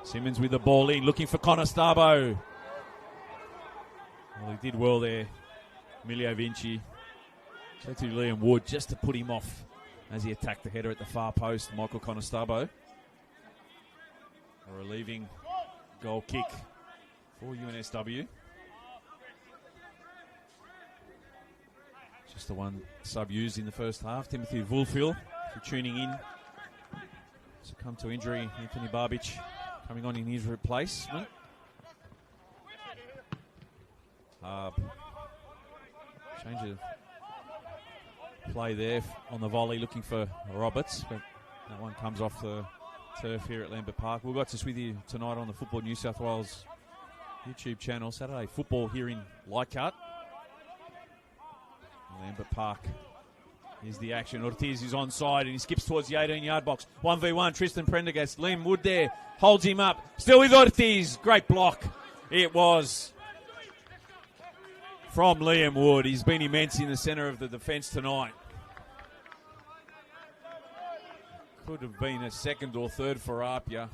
Simmons with the ball in, looking for Connor Starbo. Well, he did well there. Emilio Vinci. So to Liam Wood just to put him off as he attacked the header at the far post. Michael Conostarbo. A relieving goal kick for UNSW. Just the one sub used in the first half. Timothy Woolfield, if you're tuning in, succumbed to injury. Anthony Barbich coming on in his replacement. Change of play there on the volley, looking for Roberts, but that one comes off the turf here at Lambert Park. We've got this with you tonight on the Football New South Wales YouTube channel. Saturday football here in Leichhardt. Lambert Park is the action. Ortiz is onside and he skips towards the 18-yard box. 1v1, Tristan Prendergast. Liam Wood there, holds him up. Still with Ortiz. Great block. It was from Liam Wood. He's been immense in the centre of the defence tonight. Could have been a second or third for Apia.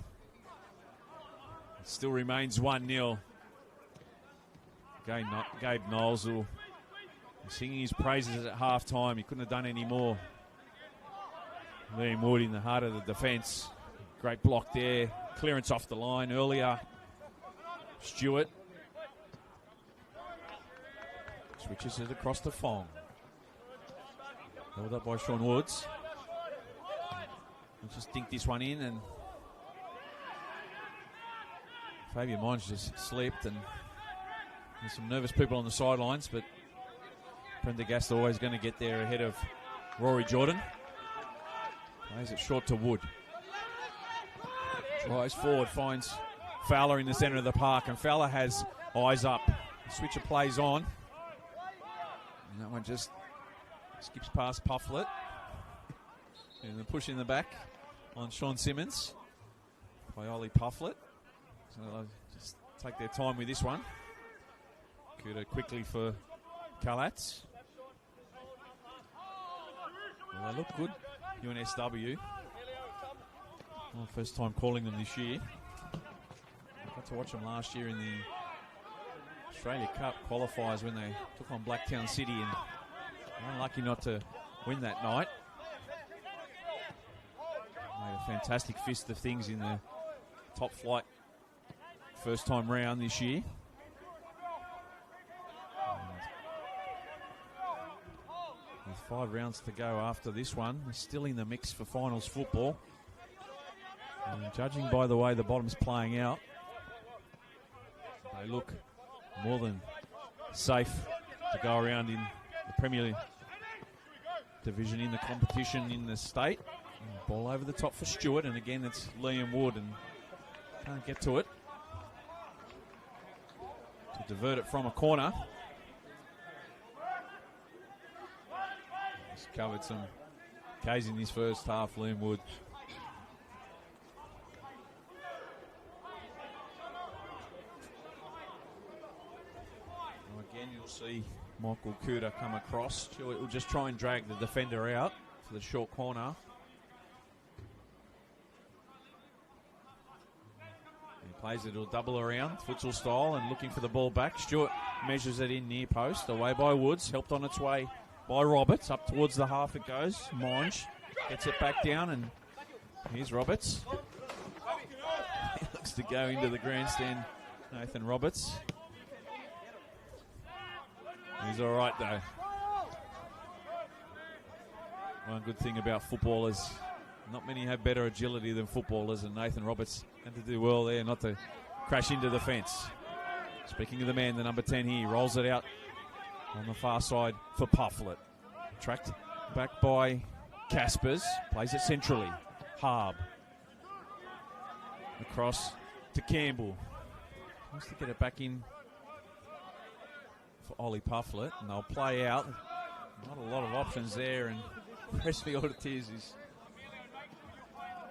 It still remains 1-0. Gabe Knowles will singing his praises at half-time. He couldn't have done any more. Liam Wood in the heart of the defence. Great block there. Clearance off the line earlier. Stewart switches it across to Fong. Held up by Sean Woods. He'll just dink this one in, and Fabian Monge just slipped, and there's some nervous people on the sidelines, but Prendergast always going to get there ahead of Rory Jordan. Plays it short to Wood. Tries forward, finds Fowler in the centre of the park, and Fowler has eyes up. The switcher plays on. And that one just skips past Pufflet. And the push in the back on Sean Simmons by Ollie Pufflet. So they'll just take their time with this one. Kuda quickly for Kalats. Well, they look good, UNSW. Well, first time calling them this year. Got to watch them last year in the Australia Cup qualifiers when they took on Blacktown City, and unlucky not to win that night. Made a fantastic fist of things in the top flight first time round this year. With 5 rounds to go after this one, they're still in the mix for finals football. And judging by the way the bottom's playing out, they look more than safe to go around in the Premier Division in the competition in the state. And ball over the top for Stewart, and again it's Liam Wood, and can't get to it. To divert it from a corner. He's covered some K's in his first half, Liam Wood. Again, you'll see Michael Kuda come across. Stewart will just try and drag the defender out for the short corner. He plays it, he'll double around, futsal style, and looking for the ball back. Stewart measures it in near post, away by Woods, helped on its way by Roberts. Up towards the half it goes. Monge gets it back down, and here's Roberts. He looks to go into the grandstand, Nathan Roberts. He's all right, though. One good thing about footballers, not many have better agility than footballers, and Nathan Roberts had to do well there not to crash into the fence. Speaking of the man, the number 10 here, rolls it out on the far side for Pufflet. Tracked back by Caspers, plays it centrally. Harb Across to Campbell. Wants to get it back in for Ollie Pufflet, and they'll play out. Not a lot of options there, and Presley Ortiz is...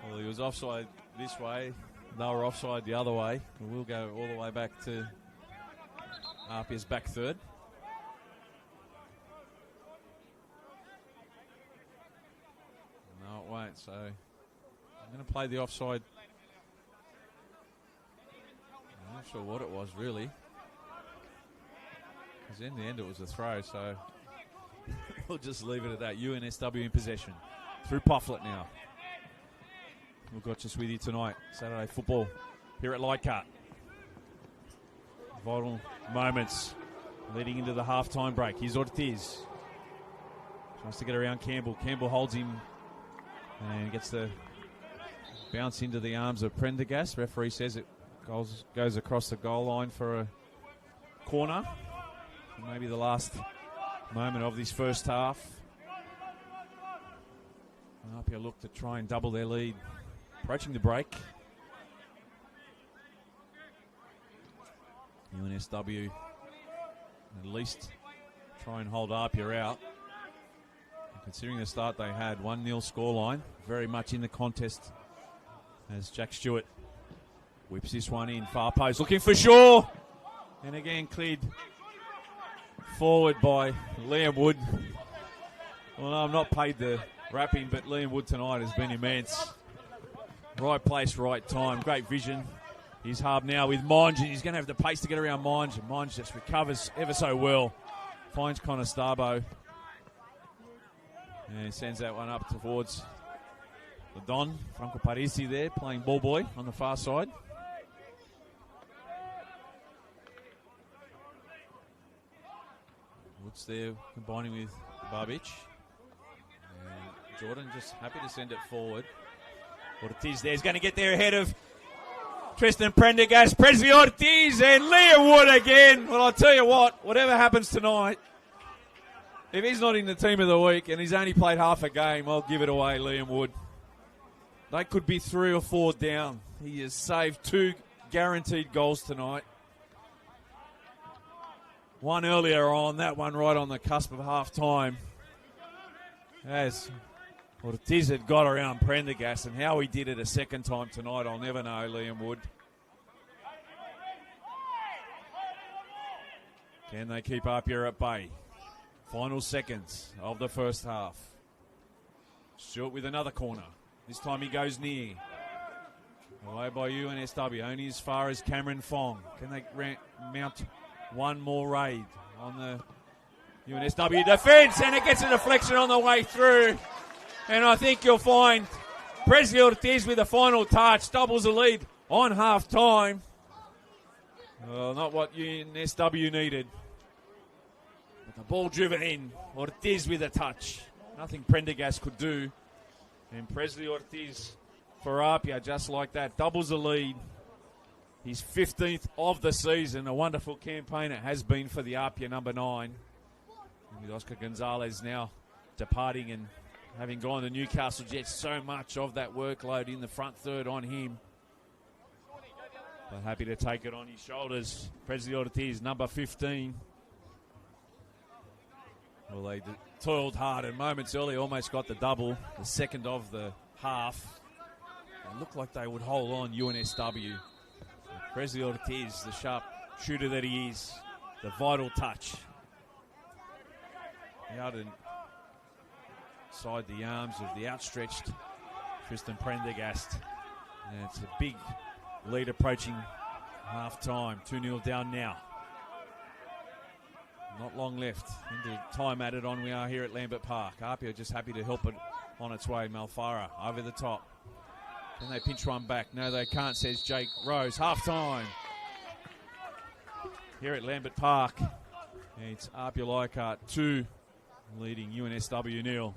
Well, he was offside this way. They were offside the other way. We'll go all the way back to APIA's back third. No, it won't. So I'm going to play the offside. I'm not sure what it was, really. Because in the end, it was a throw. So we'll just leave it at that. UNSW in possession. Through Pufflet now. We've got just with you tonight. Saturday football here at Leichhardt. Vital moments leading into the half-time break. Here's Ortiz. Tries to get around Campbell. Campbell holds him and gets the bounce into the arms of Prendergast. Referee says it goes across the goal line for a corner. Maybe the last moment of this first half. APIA look to try and double their lead. Approaching the break. UNSW at least try and hold APIA out. And considering the start they had, 1-0 scoreline, very much in the contest as Jack Stewart whips this one in. Far post looking for Shaw. And again cleared forward by Liam Wood. Well, no, I'm not paid the wrapping, but Liam Wood tonight has been immense. Right place, right time. Great vision. He's hard now with Monge, and he's going to have the pace to get around Monge. And Monge just recovers ever so well. Finds Connor Starbo. And sends that one up towards the Don. Franco Parisi there playing ball boy on the far side. Woods there combining with Barbich. And Jordan just happy to send it forward. Ortiz there is going to get there ahead of Tristan Prendergast. Presley Ortiz and Liam Wood again. Well, I'll tell you what, whatever happens tonight, if he's not in the team of the week and he's only played half a game, I'll give it away, Liam Wood. They could be 3 or 4 down. He has saved 2 guaranteed goals tonight. One earlier on, that one right on the cusp of half-time. As Ortiz had got around Prendergast, and how he did it a second time tonight, I'll never know, Liam Wood. Can they keep APIA at bay? Final seconds of the first half. Stewart with another corner. This time he goes near. Away by UNSW, only as far as Cameron Fong. Can they mount one more raid on the UNSW defence? And it gets a deflection on the way through. And I think you'll find Presley Ortiz with the final touch. Doubles the lead on half-time. Well, not what UNSW needed. But the ball driven in. Ortiz with a touch. Nothing Prendergast could do. And Presley Ortiz for APIA just like that. Doubles the lead. His 15th of the season. A wonderful campaign it has been for the APIA number 9. And with Oscar Gonzalez now departing and having gone to Newcastle Jets, so much of that workload in the front third on him. But happy to take it on his shoulders. Presley Ortiz, number 15. Well, they toiled hard, and moments early almost got the double, the second of the half. It looked like they would hold on UNSW. Presley Ortiz, the sharp shooter that he is, the vital touch. Out and side the arms of the outstretched Tristan Prendergast. And it's a big lead approaching half-time. 2-0 down now. Not long left into time added on we are here at Lambert Park. APIA just happy to help it on its way. Malfara over the top. Can they pinch one back? No, they can't, says Jake Rose. Half-time here at Lambert Park. It's APIA Leichhardt 2 leading UNSW 0.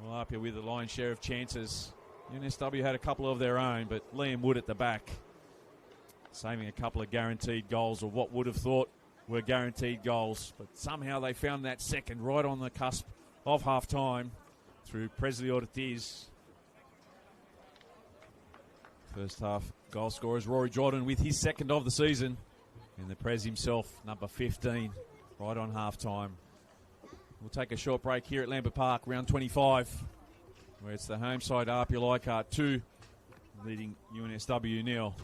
Well, APIA with the lion's share of chances. UNSW had a couple of their own, but Liam Wood at the back saving a couple of guaranteed goals, or what would have thought were guaranteed goals. But somehow they found that second right on the cusp of half-time through Presley Ortiz. First half goal scorers, Rory Jordan with his second of the season. And the Prez himself, number 15, right on half-time. We'll take a short break here at Lambert Park, round 25, where it's the home side, APIA Leichhardt 2, leading UNSW 0.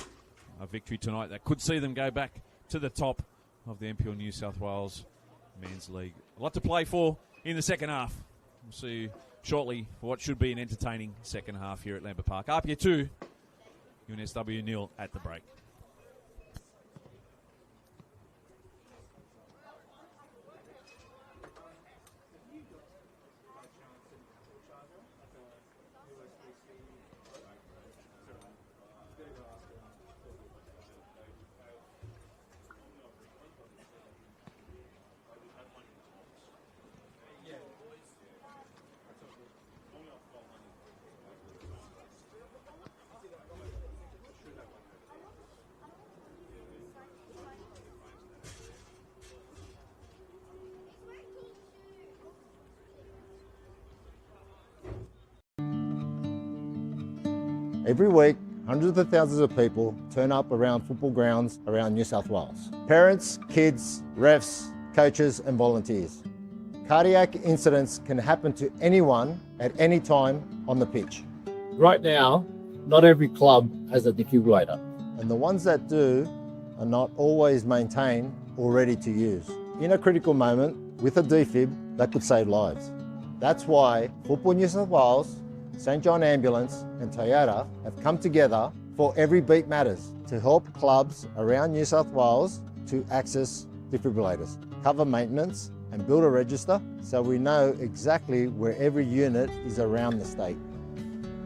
A victory tonight that could see them go back to the top of the NPL New South Wales Men's League. A lot to play for in the second half. We'll see you shortly for what should be an entertaining second half here at Lambert Park. APIA 2, UNSW 0 at the break.
Every week, hundreds of thousands of people turn up around football grounds around New South Wales. Parents, kids, refs, coaches and volunteers. Cardiac incidents can happen to anyone at any time on the pitch.
Right now, not every club has a defibrillator.
And the ones that do are not always maintained or ready to use. In a critical moment, with a defib, that could save lives. That's why Football New South Wales, St John Ambulance and Toyota have come together for Every Beat Matters to help clubs around New South Wales to access defibrillators, cover maintenance and build a register so we know exactly where every unit is around the state.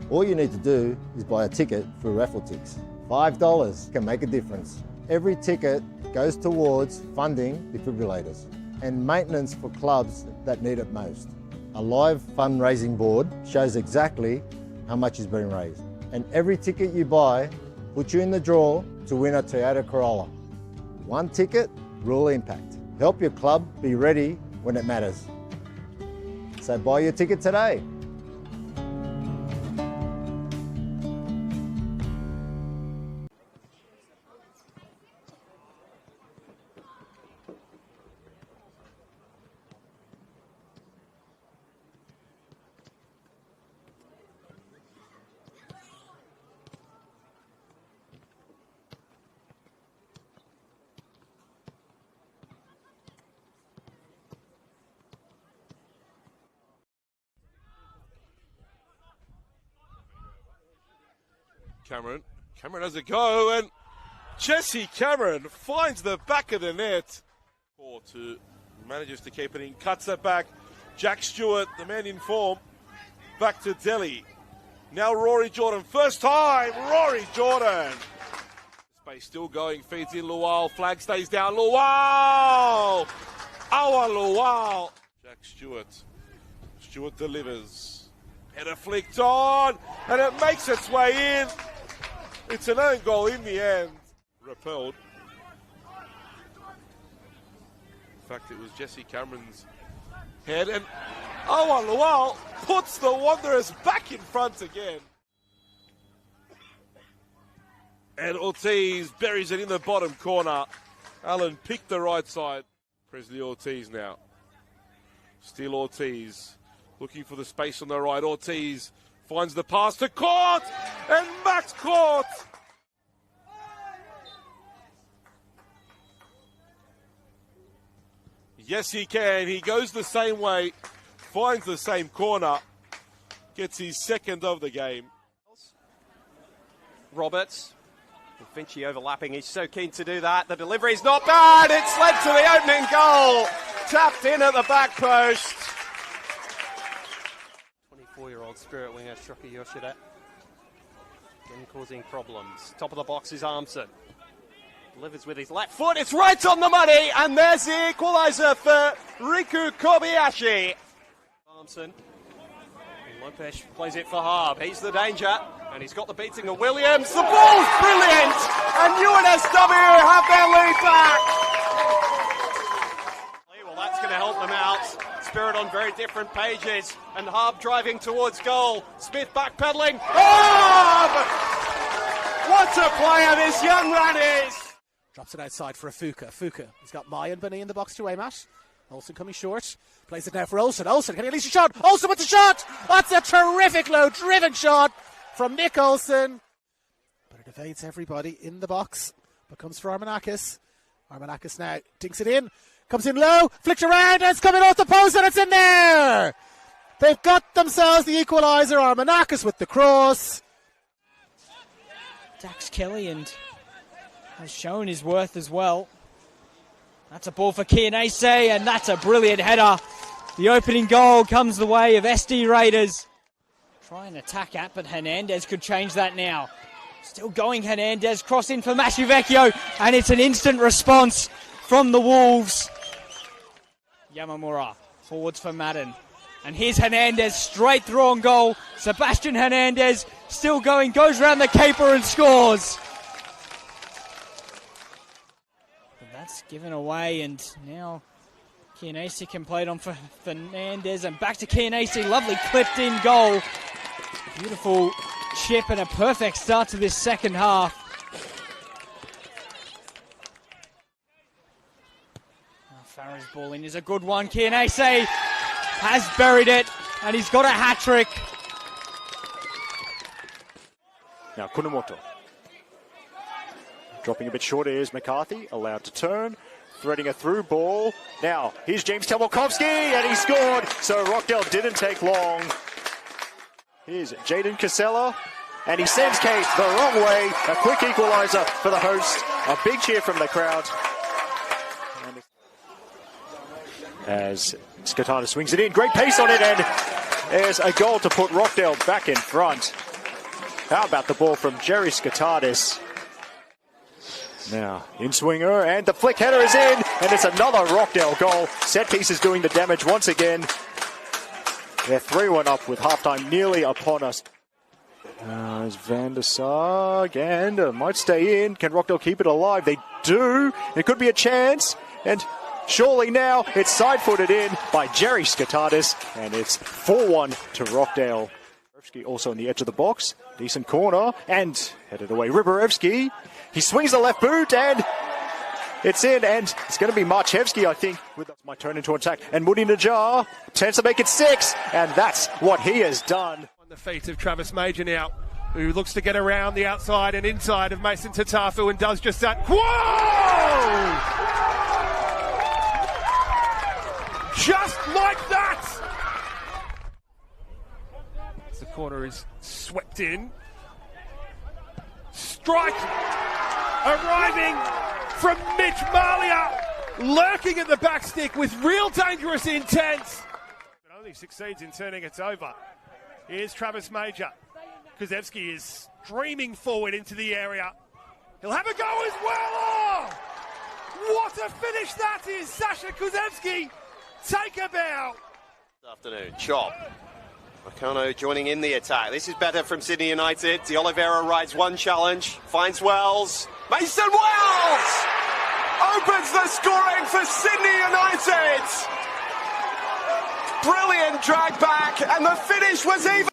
All you need to do is buy a ticket through raffle ticks. $5 can make a difference. Every ticket goes towards funding defibrillators and maintenance for clubs that need it most. A live fundraising board shows exactly how much is being raised. And every ticket you buy puts you in the draw to win a Toyota Corolla. One ticket, real impact. Help your club be ready when it matters. So buy your ticket today.
Cameron has a go, and Jesse Cameron finds the back of the net. Manages to keep it in, cuts it back. Jack Stewart, the man in form, back to Delhi. Now Rory Jordan, first time, Rory Jordan. Space still going, feeds in Lual, flag stays down, Lual! Our Lual! Jack Stewart delivers. Header flicked on, and it makes its way in. It's an own goal in the end. Repelled. In fact, it was Jesse Cameron's head, and Owen Lual puts the Wanderers back in front again. And Ortiz buries it in the bottom corner. Allen picked the right side. Presley Ortiz now. Still Ortiz. Looking for the space on the right. Ortiz finds the pass to Court, and Max Court. Yes, he can. He goes the same way, finds the same corner, gets his second of the game.
Roberts, and Finchy overlapping. He's so keen to do that. The delivery's not bad. It's led to the opening goal. Tapped in at the back post. 24-year-old spirit winger Shoki Yoshida. Again causing problems. Top of the box is Armson. Delivers with his left foot. It's right on the money. And there's the equaliser for Riku Kobayashi. Armson. Lopez plays it for Harb. He's the danger. And he's got the beating of Williams. The ball's brilliant. And UNSW have their lead back. Well, that's going to help them out. Spirit on very different pages. And Harb driving towards goal. Smith backpedaling. Harb! What a player this young man is!
Drops it outside for a Fuka. Fuka, he's got Mai and Benny in the box to aim at. Olsen coming short. Plays it now for Olsen. Olsen, can he release a shot? Olsen with the shot! That's a terrific low-driven shot from Nick Olsen. But it evades everybody in the box. But comes for Armanakis. Armanakis now dinks it in. Comes in low, flicked around, and it's coming off the post, and it's in there! They've got themselves the equaliser. Armanakis with the cross.
Dax Kelly and has shown his worth as well. That's a ball for Kianese, and that's a brilliant header. The opening goal comes the way of SD Raiders. Try and attack at, but Hernandez could change that now. Still going Hernandez, cross in for Masuvecchio, and it's an instant response from the Wolves. Yamamura, forwards for Madden. And here's Hernandez, straight through on goal. Sebastian Hernandez still going, goes round the keeper and scores. But that's given away, and now Kianese can play it on for Fernandez, and back to Kianese, lovely clipped in goal. Beautiful chip and a perfect start to this second half. Farah's ball in is a good one. Kianese has buried it, and he's got a hat-trick.
Now Kunamoto. Dropping a bit short, here's McCarthy, allowed to turn. Threading a through ball. Now, here's James Telmokovsky, and he scored, so Rockdale didn't take long. Here's Jaden Casella, and he sends Kate the wrong way. A quick equaliser for the host. A big cheer from the crowd. As Skatana swings it in, great pace on it, and there's a goal to put Rockdale back in front. How about the ball from Jerry Skatadis? Now, in-swinger, and the flick header is in, and it's another Rockdale goal. Set piece is doing the damage once again. They're 3-1 up with halftime nearly upon us. As Van der Sar, and might stay in. Can Rockdale keep it alive? They do. It could be a chance, and surely now it's side-footed in by Jerry Skatadis, and it's 4-1 to Rockdale. Riborevsky also on the edge of the box. Decent corner, and headed away. Riborevsky, he swings the left boot, and it's in, and it's going to be Marchevsky, I think. Might turn into an attack, and Moody Najjar tends to make it 6, and that's what he has done.
On the feet of Travis Major now, who looks to get around the outside and inside of Mason Tatafu, and does just that. Whoa! Just like that! The corner is swept in. Strike arriving from Mitch Malia, lurking at the back stick with real dangerous intent. But only succeeds in turning it over. Here's Travis Major. Kuzevsky is streaming forward into the area. He'll have a go as well. Oh! What a finish that is, Sasha Kuzevsky. Take a bow.
Good afternoon. Chop. Meccano joining in the attack. This is better from Sydney United. De Oliveira rides one challenge. Finds Wells. Mason Wells opens the scoring for Sydney United. Brilliant drag back, and the finish was even.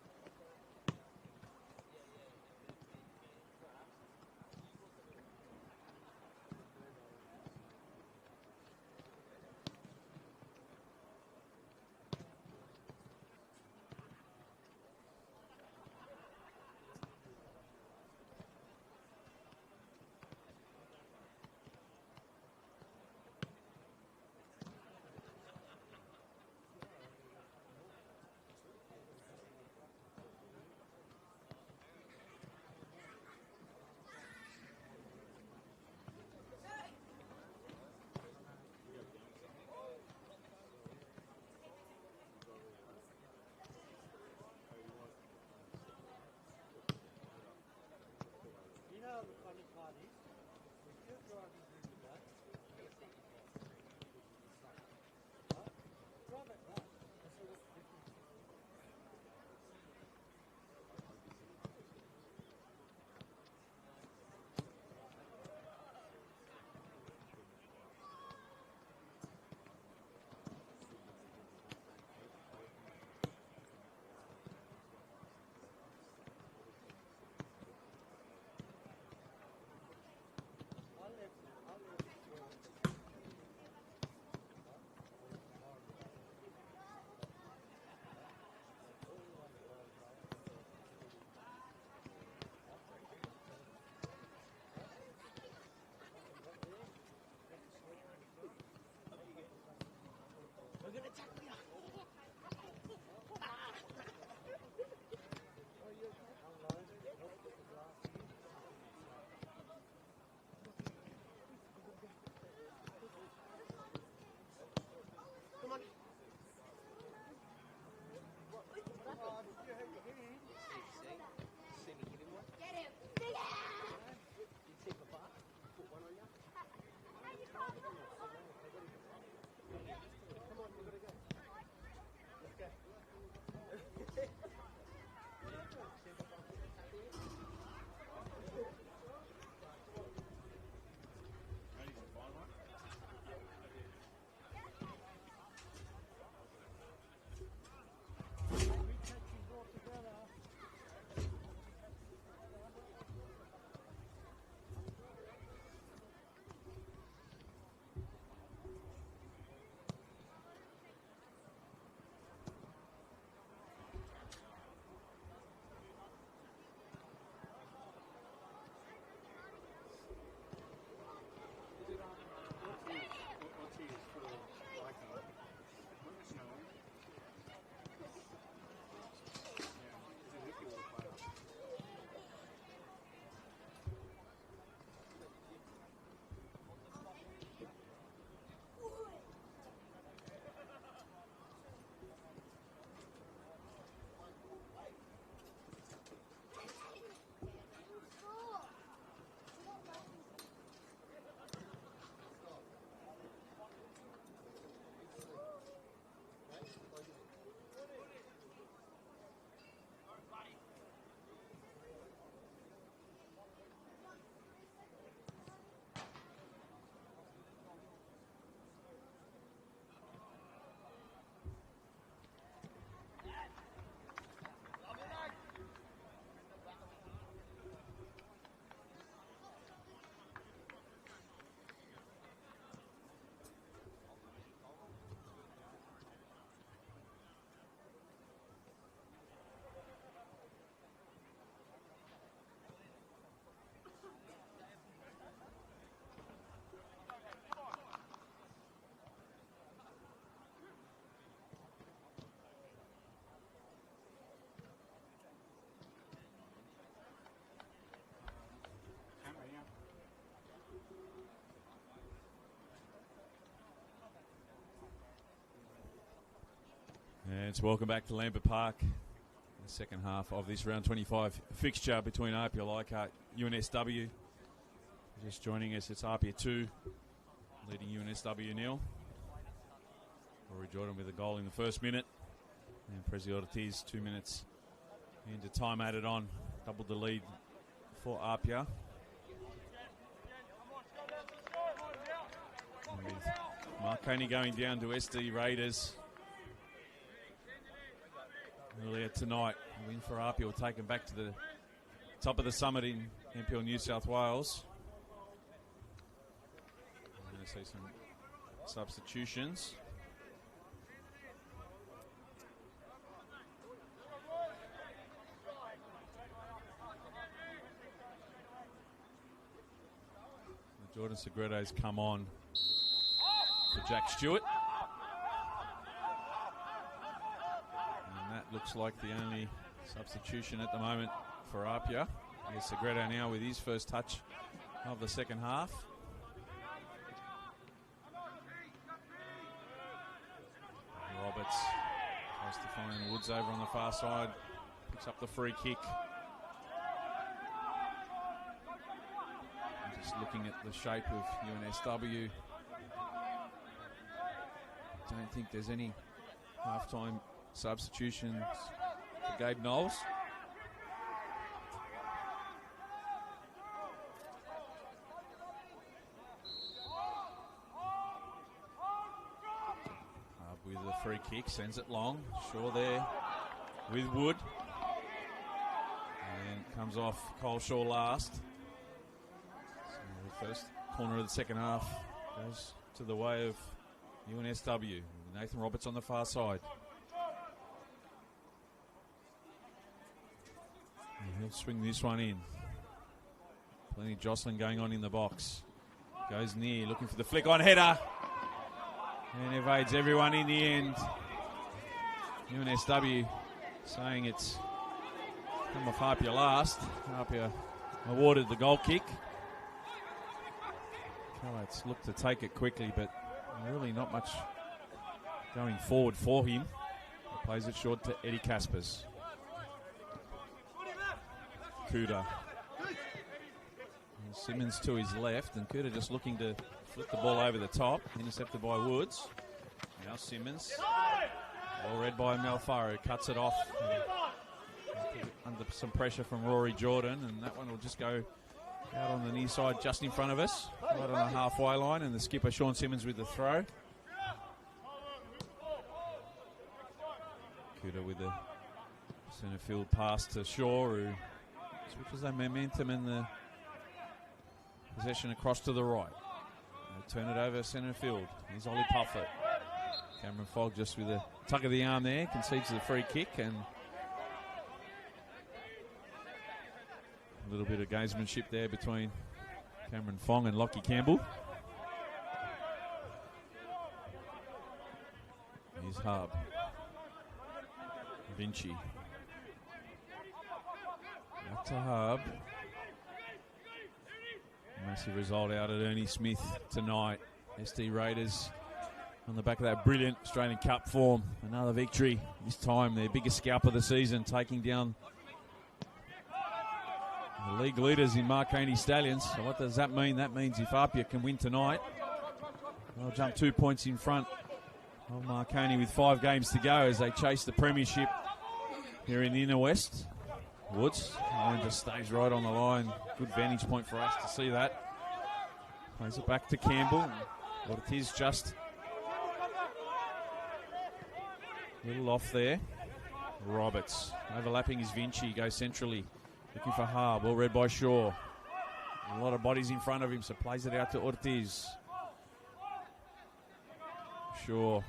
And it's welcome back to Lambert Park. The second half of this round 25 fixture between APIA Leichhardt, UNSW. Just joining us, it's APIA 2, leading UNSW 0. Rory Jordan with a goal in the first minute. And Prezi Ortiz 2 minutes into time added on. Doubled the lead for APIA. With Marconi going down to SD Raiders earlier tonight. A win for APIA will take them back to the top of the summit in NPL New South Wales. We're going to see some substitutions. Jordan Segredo's come on for Jack Stewart. And that looks like the only substitution at the moment for APIA. Here's Segredo now with his first touch of the second half. Roberts tries to find Woods over on the far side. Picks up the free kick. Just looking at the shape of UNSW, don't think there's any halftime substitutions for Gabe Knowles. With the free kick, sends it long. Shaw there with Wood. And comes off Cole Shaw last. First corner of the second half goes to the way of UNSW. Nathan Roberts on the far side. And he'll swing this one in. Plenty of jostling going on in the box. Goes near, looking for the flick on header. And evades everyone in the end. UNSW saying it's come off APIA last. APIA awarded the goal kick. Let's look to take it quickly, but really not much going forward for him. He plays it short to Eddie Caspers. Kuda. And Simmons to his left, and Kuda just looking to flip the ball over the top. Intercepted by Woods. Now Simmons. Well read by Malfaro. Cuts it off. Under some pressure from Rory Jordan, and that one will just go out on the near side just in front of us, right on the halfway line, and the skipper Sean Simmons with the throw. Kuda with the centre field pass to Shaw, who switches that momentum and the possession across to the right. They turn it over centre field. Here's Ollie Puffett. Cameron Fogg just with a tug of the arm there, concedes the free kick, and a little bit of gamesmanship there between Cameron Fong and Lockie Campbell. Here's Hub. Vinci. Back to Hub. Massive result out at Ernie Smith tonight. SD Raiders on the back of that brilliant Australian Cup form. Another victory, this time their biggest scalp of the season, taking down the league leaders in Marconi Stallions. So what does that mean? That means if APIA can win tonight, they'll jump 2 points in front of Marconi with 5 games to go as they chase the premiership here in the inner west. Woods, and just stays right on the line. Good vantage point for us to see that. Plays it back to Campbell. What it is, just a little off there. Roberts overlapping is Vinci, goes centrally. Looking for Harb, well read by Shaw. A lot of bodies in front of him, so plays it out to Ortiz. Shaw.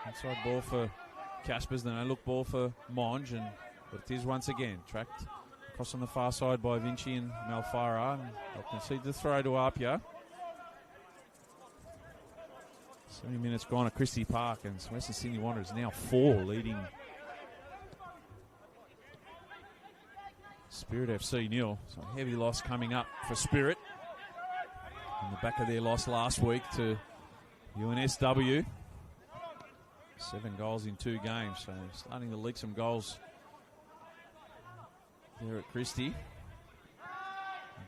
Inside ball for Caspers, then a look ball for Monge, and Ortiz once again tracked across on the far side by Vinci and Malfara, and they'll concede the throw to APIA. 70 minutes gone at Christie Park, and Western Sydney Wanderers now 4, leading Spirit FC 0. So a heavy loss coming up for Spirit on the back of their loss last week to UNSW. 7 goals in 2 games, so starting to leak some goals there at Christie.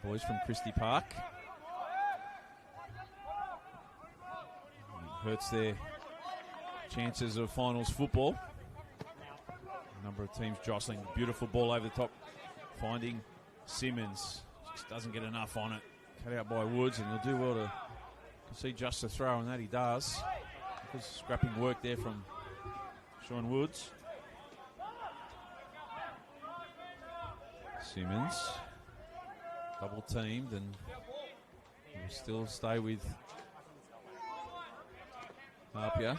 The boys from Christie Park. It hurts their chances of finals football. A number of teams jostling. Beautiful ball over the top, finding Simmons. Just doesn't get enough on it. Cut out by Woods, and he'll do well to see just a throw, and that he does. Because scrapping work there from Sean Woods. Simmons, double teamed, and will still stay with APIA.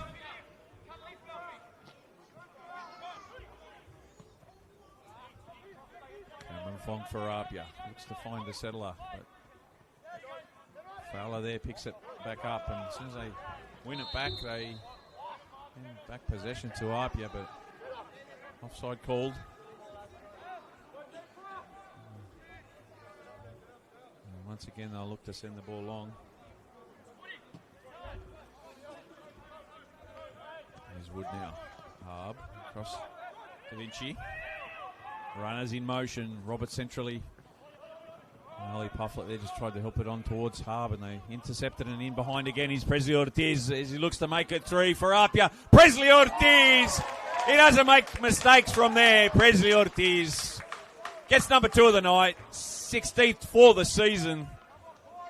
Cameron Fong for APIA. Looks to find the settler, but Fowler there picks it back up, and as soon as they win it back, they hand back possession to APIA, but offside called. And once again, they'll look to send the ball long. Here's Wood now. Harb across Da Vinci. Runners in motion. Robert centrally. Ollie Pufflet there just tried to help it on towards Harb, and they intercepted, and in behind again is Presley Ortiz as he looks to make it 3 for APIA. Presley Ortiz! He doesn't make mistakes from there. Presley Ortiz gets number 2 of the night, 16th for the season,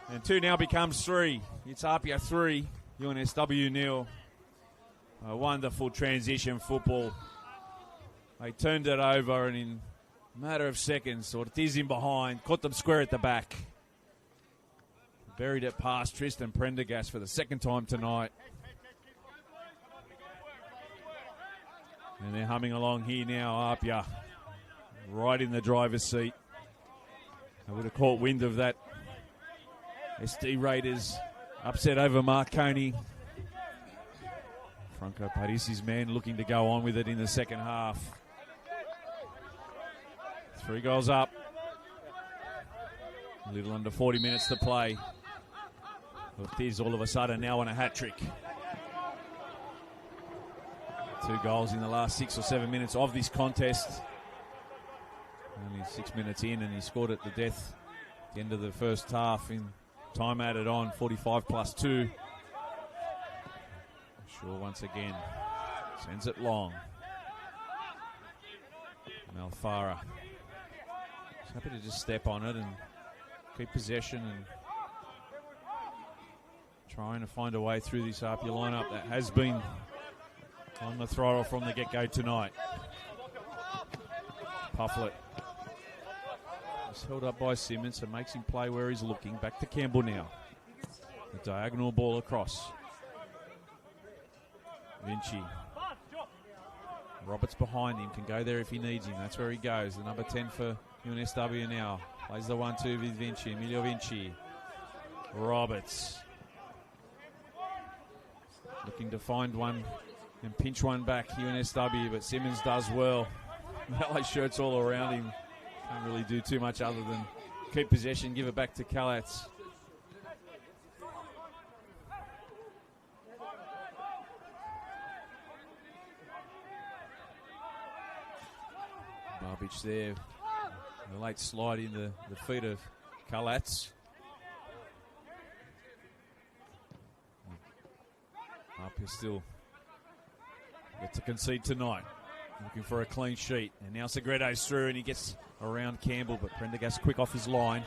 and 2 now becomes 3. It's APIA 3, UNSW 0. A wonderful transition football. They turned it over, and in a matter of seconds, Ortiz in behind, caught them square at the back. Buried it past Tristan Prendergast for the second time tonight. And they're humming along here now, APIA, right in the driver's seat. I would have caught wind of that SD Raiders upset over Marconi. Franco Parisi's man looking to go on with it in the second half. 3 goals up. A little under 40 minutes to play. Ortiz all of a sudden now on a hat-trick. 2 goals in the last 6 or 7 minutes of this contest. Only 6 minutes in, and he scored at the death at the end of the first half in time added on, 45 plus 2. Shaw once again sends it long. Malfara happy to just step on it and keep possession and trying to find a way through this APIA lineup that has been on the throttle from the get-go tonight. Pufflet is held up by Simmons and makes him play where he's looking. Back to Campbell now. The diagonal ball across. Vinci. Roberts behind him, can go there if he needs him. That's where he goes. The number 10 for UNSW now. Plays the 1-2 with Vinci. Emilio Vinci. Roberts. Looking to find one and pinch one back, UNSW, but Simmons does well. Malay shirts all around him. Can't really do too much other than keep possession, give it back to Kalatz. Barbich there. A late slide in the feet of Kalatz. APIA still get to concede tonight. Looking for a clean sheet. And now Segredo's through and he gets around Campbell, but Prendergast quick off his line.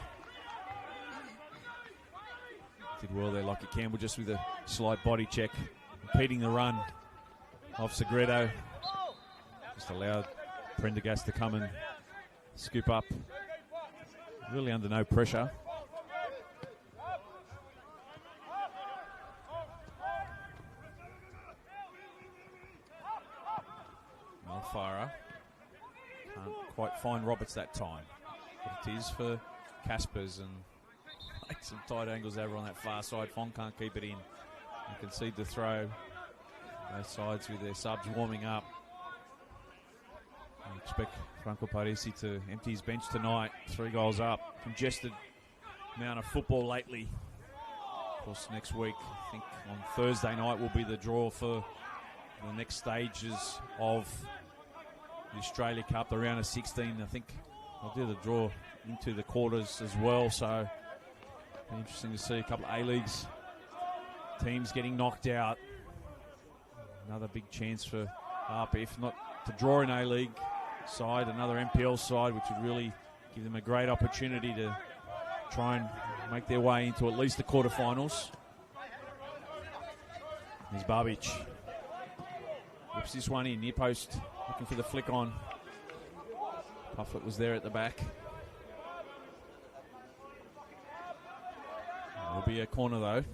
Did well there, Lockie Campbell, just with a slight body check. Impeding the run of Segredo. Just allowed Prendergast to come and scoop up. Really under no pressure. Malfara can't quite find Roberts that time. But it is for Caspers, and make some tight angles over on that far side. Fong can't keep it in. You can see the throw. Both sides with their subs warming up. I expect Franco Parisi to empty his bench tonight. 3 goals up. Congested amount of football lately. Of course, next week, I think on Thursday night, will be the draw for the next stages of the Australia Cup, the round of 16. I think they'll do the draw into the quarters as well, so it'll be interesting to see a couple of A-Leagues teams getting knocked out. Another big chance for APIA, if not to draw an A-League side, another NPL side, which would really give them a great opportunity to try and make their way into at least the quarterfinals. Here's Babic. Whips this one in, near post, looking for the flick on. Pufflet was there at the back. There'll be a corner though.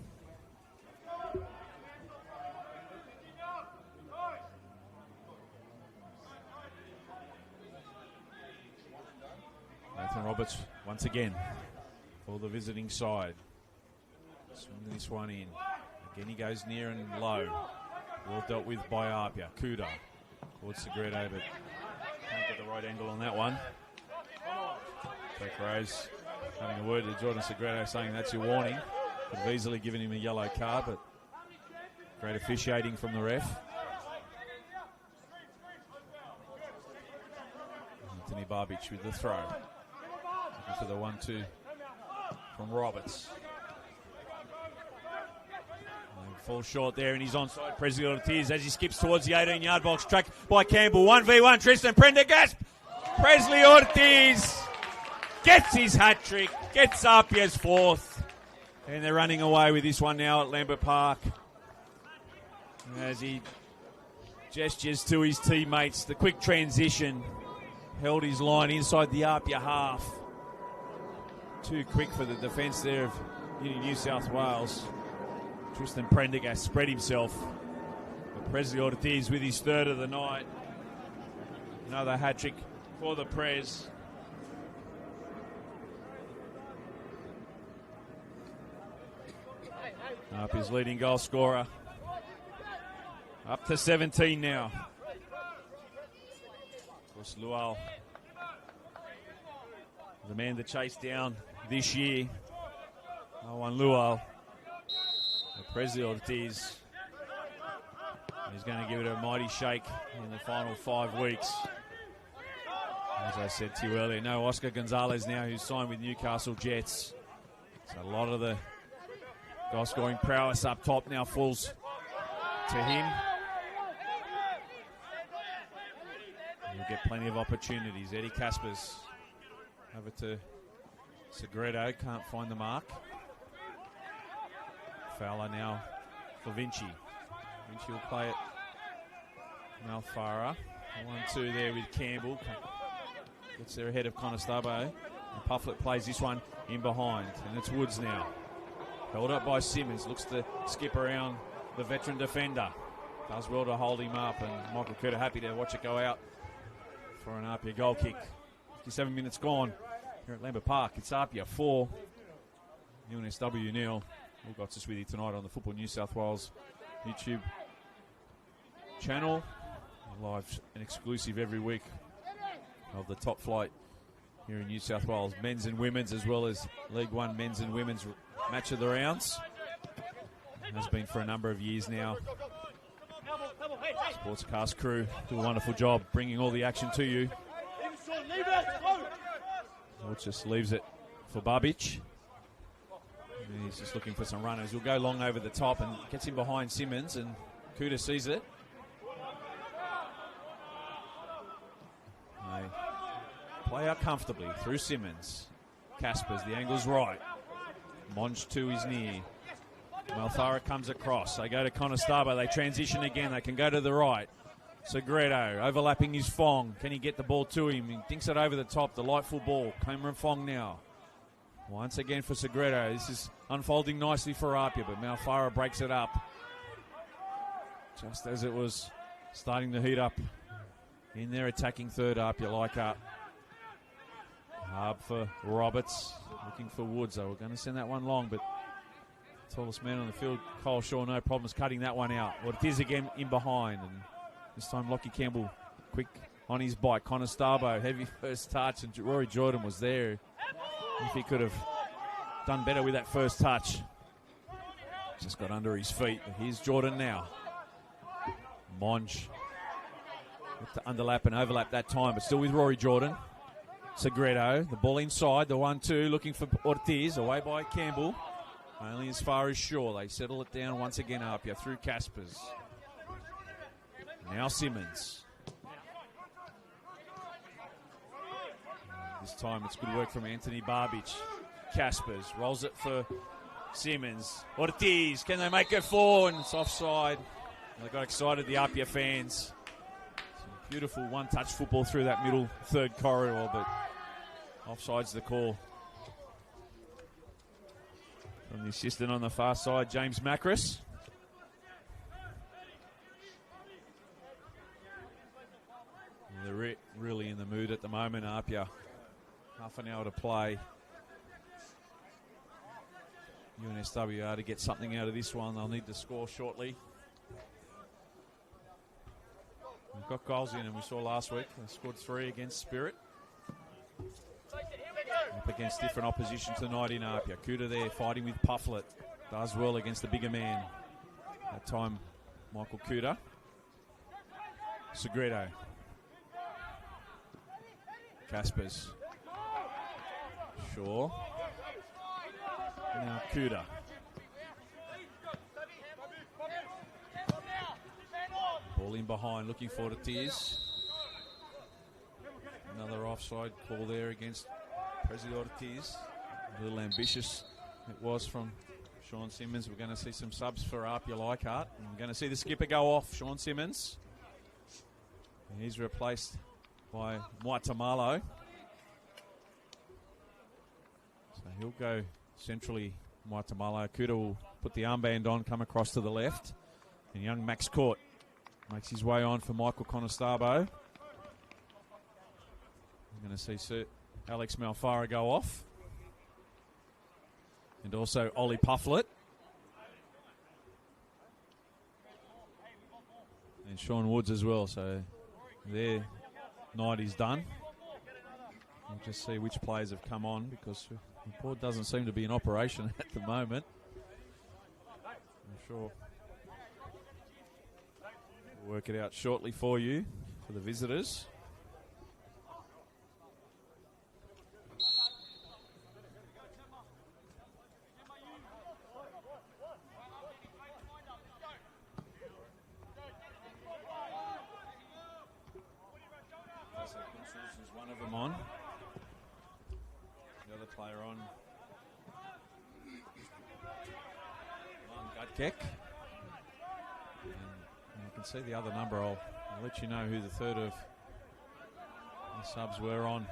Nathan Roberts once again for the visiting side. Swinging this one in. Again he goes near and low. Well dealt with by APIA. Kuda towards Segredo, but can't get the right angle on that one. Jack Rose having a word to Jordan Segredo saying that's your warning. Could have easily given him a yellow card, but great officiating from the ref. Anthony Babic with the throw. Looking for the 1-2 from Roberts. Falls short there and he's onside. Presley Ortiz as he skips towards the 18-yard box. Tracked by Campbell. 1v1 Tristan Prendergast. Presley Ortiz gets his hat-trick. Gets APIA's fourth. And they're running away with this one now at Lambert Park. As he gestures to his teammates. The quick transition. Held his line inside the APIA half. Too quick for the defence there of New South Wales. Tristan Prendergast spread himself. But Presley Ortiz with his third of the night. Another hat-trick for the Prez. Up his leading goal scorer. Up to 17 now. Of course, Lual, the man to chase down this year. No one Lual. Presley Ortiz is going to give it a mighty shake in the final 5 weeks. As I said to you earlier, no Oscar Gonzalez now, who's signed with Newcastle Jets. So a lot of the goal scoring prowess up top now falls to him. He'll get plenty of opportunities. Eddie Caspers over to Segredo, can't find the mark. Fowler now for Vinci. Vinci will play it. Malfara. 1-2 there with Campbell. Gets there ahead of Conestabo. And Pufflet plays this one in behind. And it's Woods now. Held up by Simmons. Looks to skip around the veteran defender. Does well to hold him up. And Michael Curter happy to watch it go out for an APIA goal kick. 57 minutes gone here at Lambert Park. It's APIA 4. UNSW 0. All got us with you tonight on the Football New South Wales YouTube channel. Live and exclusive every week of the top flight here in New South Wales. Men's and women's, as well as League One men's and women's match of the rounds. It has been for a number of years now. Sportscast crew do a wonderful job bringing all the action to you. It just leaves it for Babic. He's just looking for some runners. He'll go long over the top and gets him behind Simmons, and Kuda sees it. They play out comfortably through Simmons. Caspers, the angle's right. Monge to his near. Malthara comes across. They go to Conestabo. They transition again. They can go to the right. Segredo overlapping his Fong. Can he get the ball to him? He thinks it over the top. Delightful ball. Cameron Fong now. Once again for Segredo. This is unfolding nicely for APIA, but Malfara breaks it up. Just as it was starting to heat up in their attacking third, APIA Leichhardt. Hard for Roberts. Looking for Woods. They were going to send that one long, but tallest man on the field, Kyle Shaw, no problems cutting that one out. Well, it is again in behind, and this time Lockie Campbell quick on his bike. Conestabo, heavy first touch, and Rory Jordan was there. If he could have done better with that first touch. Just got under his feet. But here's Jordan now. Monge with the underlap and overlap that time, but still with Rory Jordan. Segredo, the ball inside, the 1-2, looking for Ortiz, away by Campbell. Only as far as Shaw. They settle it down once again, Apia, through Caspers. Now Simmons. This time it's good work from Anthony Barbich. Caspers rolls it for Simmons. Ortiz, can they make it 4? And it's offside. They got excited, the Apia fans. Some beautiful one-touch football through that middle third corridor, but offside's the call. From the assistant on the far side, James Macris. They're really in the mood at the moment, Apia. Half an hour to play. UNSW are to get something out of this one. They'll need to score shortly. We've got goals in, and we saw last week. They scored 3 against Spirit. Up against different opposition tonight in Apia. Kuta there fighting with Pufflet. Does well against the bigger man. That time, Michael Kuta. Segredo. Caspers. Shaw. Now Kuta. Ball in behind, looking for Ortiz. Another offside call there against President Ortiz. A little ambitious it was from Sean Simmons. We're going to see some subs for APIA Leichhardt. We're going to see the skipper go off, Sean Simmons. And he's replaced by Muatamalo. So he'll go centrally, Muatamalo. Kuta will put the armband on, come across to the left. And young Max Court makes his way on for Michael Conestabo. We're going to see Sir Alex Malfara go off. And also Ollie Pufflet. And Sean Woods as well. So their night is done. We'll just see which players have come on, because the board doesn't seem to be in operation at the moment. I'm sure we'll work it out shortly for you, for the visitors. Is one of them on. The other player on. Gutkeck. And you can see the other number. I'll let you know who the third of the subs were on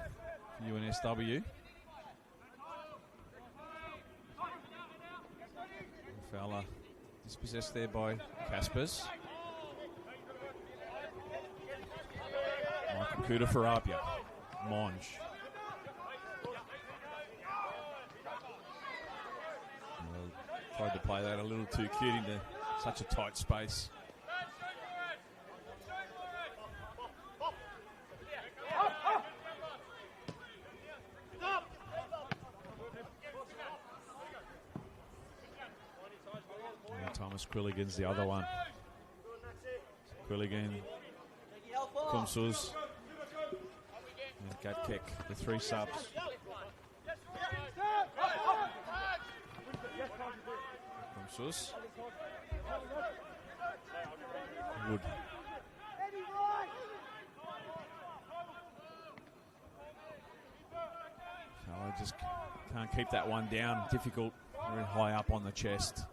for UNSW. Fowler dispossessed there by Caspers. Michael Kuta for Apia. Monge. Tried to play that a little too cute into such a tight space. And Thomas Quilligan's the other one. Quilligan, Kumsus, and Gutkeck, the 3 subs. Kumsus. Wood. So I just can't keep that one down. Difficult, very high up on the chest.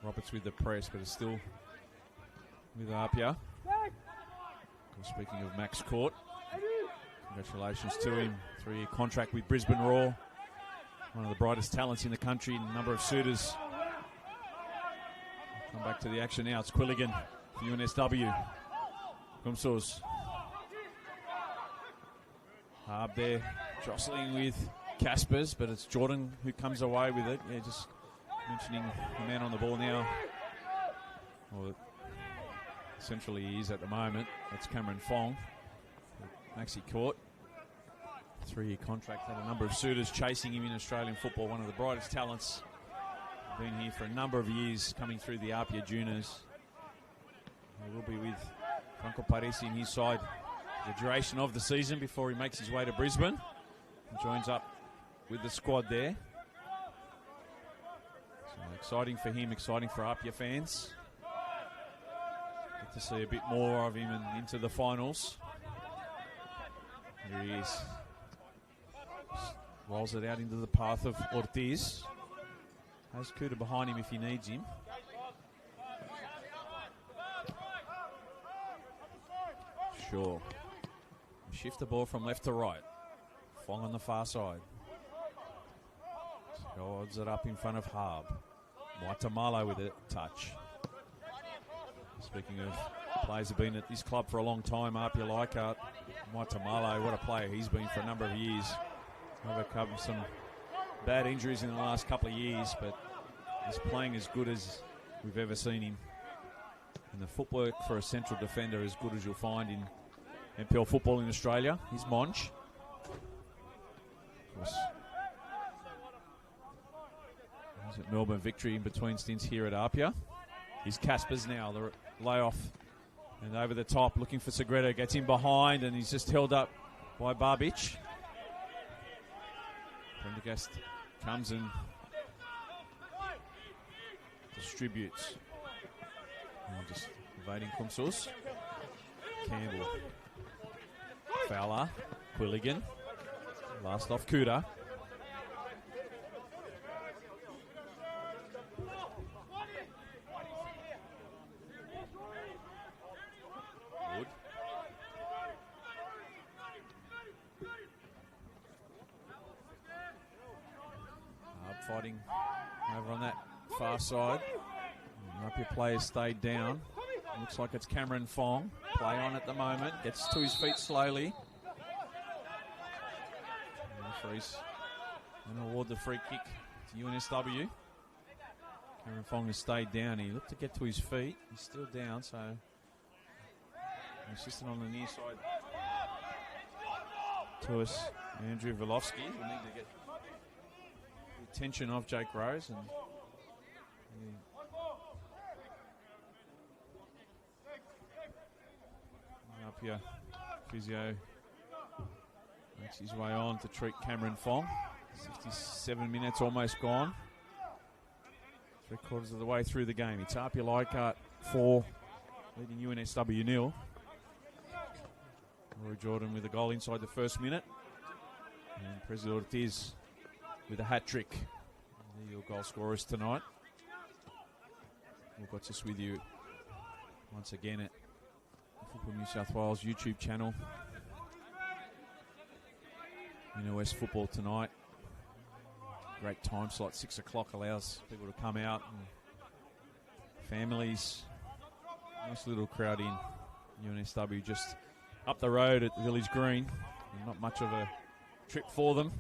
Roberts with the press, but it's still with Apia. Speaking of Max Court, congratulations to him. 3-year contract with Brisbane Roar. One of the brightest talents in the country, a number of suitors. Come back to the action now. It's Quilligan for UNSW. Kumsos. Hard there, jostling with Caspers, but it's Jordan who comes away with it. Yeah, just mentioning the man on the ball now. Well, essentially he is at the moment. That's Cameron Fong. Maxi Court. 3-year contract. Had a number of suitors chasing him in Australian football. One of the brightest talents. Been here for a number of years, coming through the APIA juniors. He will be with Franco Paresi in his side the duration of the season before he makes his way to Brisbane and joins up with the squad there. So exciting for him, exciting for APIA fans. Get to see a bit more of him and into the finals. Here he is. Rolls it out into the path of Ortiz. Has Kuta behind him if he needs him. Sure. Shift the ball from left to right. Fong on the far side. Odds it up in front of Harb. Waitamalo with a touch. Speaking of players who have been at this club for a long time, APIA Leichhardt, Waitamalo, what a player he's been for a number of years. Overcome some bad injuries in the last couple of years, but he's playing as good as we've ever seen him. And the footwork for a central defender as good as you'll find in NPL football in Australia. He's Monch. Of course, he's at Melbourne Victory in between stints here at APIA. He's Caspers now, the layoff. And over the top, looking for Segredo, gets in behind, and he's just held up by Barbic. Prendergast comes and distributes. And just evading Kumsus. Campbell. Fowler. Quilligan. Last off Kuta. Wood. Fighting over on that far side. APIA players stayed down. Looks like it's Cameron Fong. Play on at the moment. Gets to his feet slowly. Referee's going to award the free kick to UNSW. Cameron Fong has stayed down. He looked to get to his feet. He's still down, so assistant on the near side to us, Andrew Volovsky. We need to get the attention of Jake Rose, and APIA physio makes his way on to treat Cameron Fong. 67 minutes almost gone. 3/4 of the way through the game. It's APIA Leichhardt 4, leading UNSW 0. Rory Jordan with a goal inside the first minute. And President Ortiz with a hat-trick. They're your goal scorers tonight. We've got this with you once again at Football New South Wales YouTube channel. West Football tonight. Great time slot, 6 o'clock, allows people to come out and families. Nice little crowd in UNSW just up the road at the Village Green. Not much of a trip for them.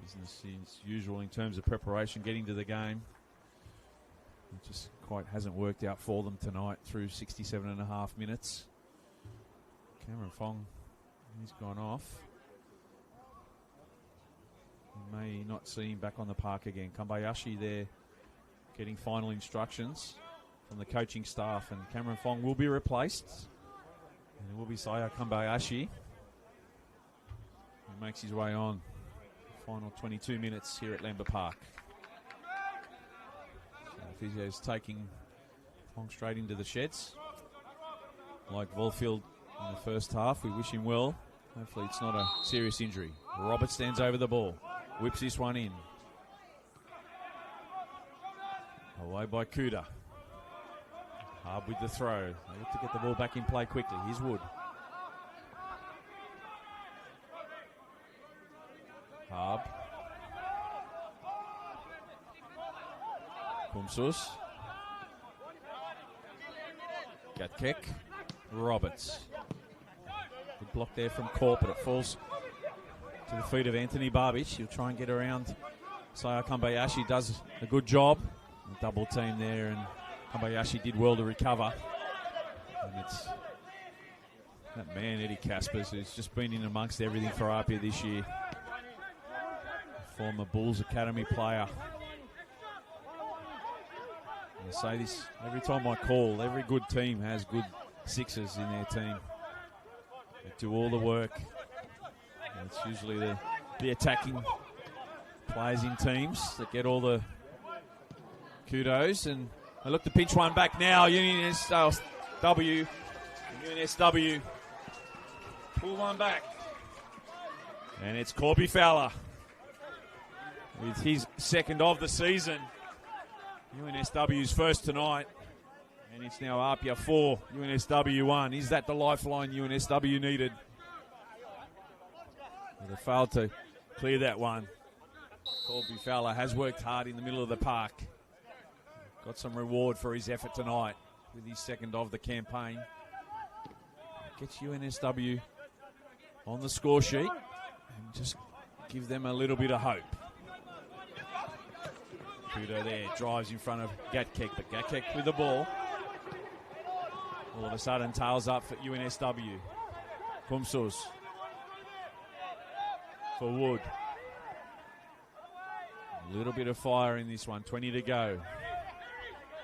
Business as usual in terms of preparation, getting to the game. It just quite hasn't worked out for them tonight through 67.5 minutes. Cameron Fong, he's gone off. We may not see him back on the park again. Kambayashi there getting final instructions from the coaching staff, and Cameron Fong will be replaced. And it will be Saya Kambayashi who makes his way on. Final 22 minutes here at Lambert Park. So Physio's taking Fong straight into the sheds. Like Volfield in the first half, we wish him well. Hopefully it's not a serious injury. Robert stands over the ball. Whips this one in. Away by Kuta. Harb with the throw. They look to get the ball back in play quickly. Here's Wood. Harb. Kumsus. Gatkek. Roberts. Good block there from Corp, but it falls to the feet of Anthony Barbic. He'll try and get around. Saya Kambayashi does a good job. A double team there, and Kambayashi did well to recover. And it's that man, Eddie Caspers, who's just been in amongst everything for APIA this year. A former Bulls Academy player. I say this every time I call. Every good team has good sixes in their team. They do all the work. And it's usually the attacking players in teams that get all the kudos. And I look to pinch one back now. UNSW pull one back. And it's Corby Fowler with his second of the season. UNSW's first tonight. And it's now APIA 4, UNSW 1. Is that the lifeline UNSW needed? Well, they failed to clear that one. Corby Fowler has worked hard in the middle of the park. Got some reward for his effort tonight with his second of the campaign. Gets UNSW on the score sheet and just give them a little bit of hope. Kudo there, drives in front of Gatkek, but Gatkek with the ball. All of a sudden, tails up for UNSW. Kumsus for Wood. A little bit of fire in this one, 20 to go.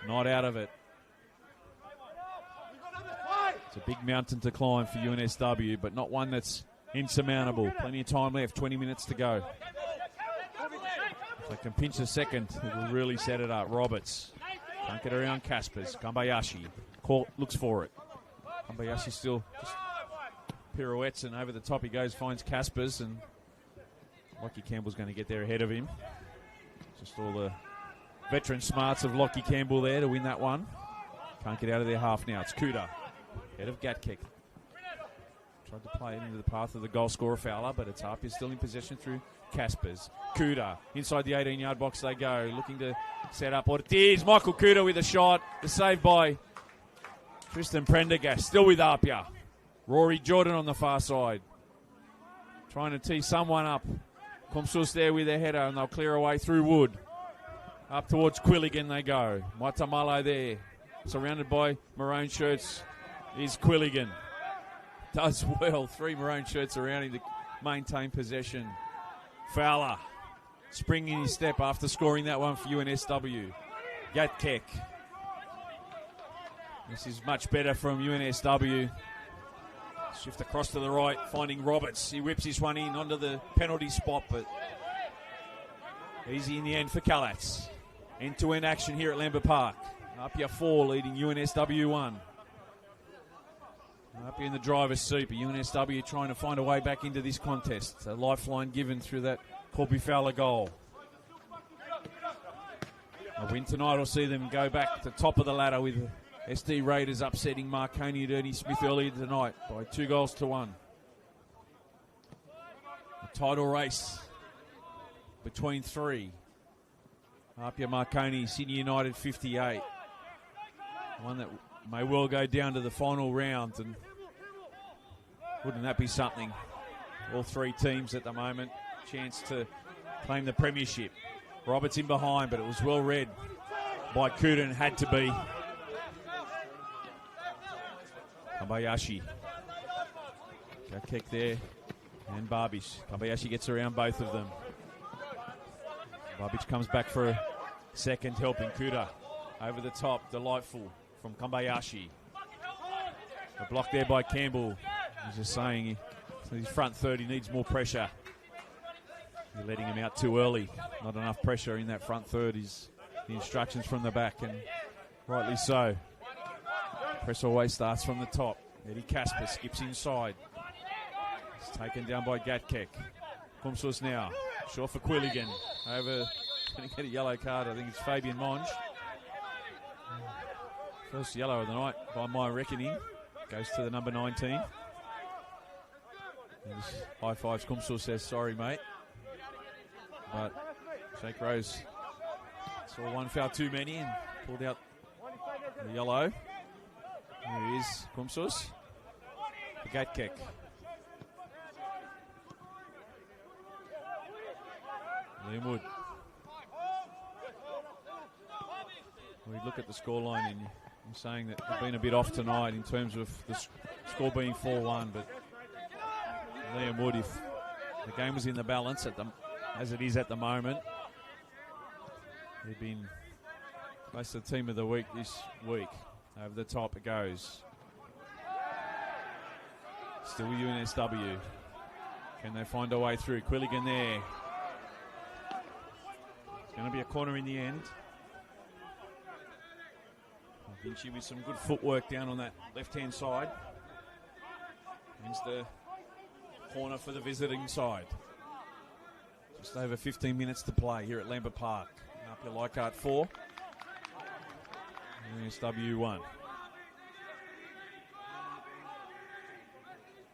Not out of it. It's a big mountain to climb for UNSW, but not one that's insurmountable. Plenty of time left, 20 minutes to go. If they can pinch a second, it will really set it up. Roberts can't get around Kaspers. Kambayashi looks for it. Kambayashi still just pirouettes, and over the top he goes, finds Kaspers, and Lockie Campbell's going to get there ahead of him. Just all the veteran smarts of Lockie Campbell there to win that one. Can't get out of their half now. It's Kuda, head of Gatkek. Tried to play it into the path of the goal scorer Fowler, but it's up. He's still in possession through Kaspers. Kuda, inside the 18-yard box they go, looking to set up Ortiz. Michael Kuda with a shot. The save by Tristan Prendergast, still with Apia. Rory Jordan on the far side. Trying to tee someone up. Kumsus there with their header, and they'll clear away through Wood. Up towards Quilligan they go. Matamalo there. Surrounded by maroon shirts is Quilligan. Does well. 3 maroon shirts around him to maintain possession. Fowler springing his step after scoring that one for UNSW. Gatkek. This is much better from UNSW. Shift across to the right, finding Roberts. He whips this one in onto the penalty spot, but easy in the end for Kalats. End-to-end action here at Lambert Park. Apia 4 leading UNSW 1. Apia in the driver's seat, but UNSW trying to find a way back into this contest. A lifeline given through that Corby Fowler goal. A win tonight will see them go back to the top of the ladder with SD Raiders upsetting Marconi and Ernie Smith earlier tonight by 2-1. A title race between 3. Apia Marconi, Sydney United 58. One that may well go down to the final round, and wouldn't that be something? All 3 teams at the moment, chance to claim the premiership. Roberts in behind, but it was well read by Kuda and had to be. Kambayashi. Got kick there. And Barbish. Kambayashi gets around both of them. Barbish comes back for a second, helping Kuda. Over the top, delightful from Kambayashi. A block there by Campbell. He's just saying his front third, he needs more pressure. You're letting him out too early. Not enough pressure in that front third is the instructions from the back, and rightly so. Press always starts from the top. Eddie Casper skips inside. It's taken down by Gatkek. Kumsus now. Short for Quilligan. Over. Going to get a yellow card. I think it's Fabian Monge. First yellow of the night by my reckoning. Goes to the number 19. High fives. Kumsus says, sorry, mate. But Shake Rose saw one foul too many and pulled out the yellow. Here is Kumsus. The gate kick. Liam Wood. We look at the scoreline and I'm saying that we've been a bit off tonight in terms of the score being 4-1, but Liam Wood, if the game was in the balance as it is at the moment, there'd been That's the team of the week this week. Over the top it goes. Still UNSW. Can they find a way through? Quilligan there. It's going to be a corner in the end. Vinci with some good footwork down on that left-hand side. Wins the corner for the visiting side. Just over 15 minutes to play here at Lambert Park. APIA Leichhardt 4. NSW 1.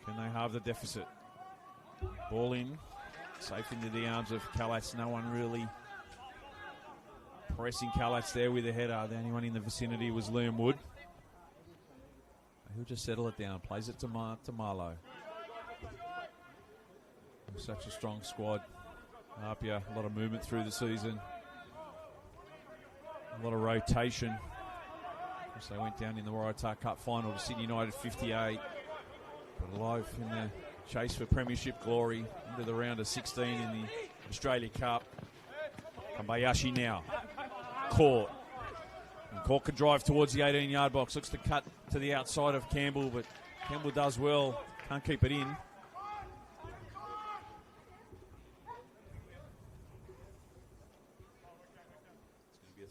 Can they halve the deficit? Ball in. Safe into the arms of Kalatz. No one really pressing Kalatz there with a header. The only one in the vicinity was Liam Wood. He'll just settle it down. Plays it to Marlowe. Such a strong squad. APIA, a lot of movement through the season. A lot of rotation. Of course, they went down in the Waratah Cup final to Sydney United 58. But alive in the chase for premiership glory into the round of 16 in the Australia Cup. Kambayashi now. Court. And Court can drive towards the 18-yard box. Looks to cut to the outside of Campbell, but Campbell does well. Can't keep it in.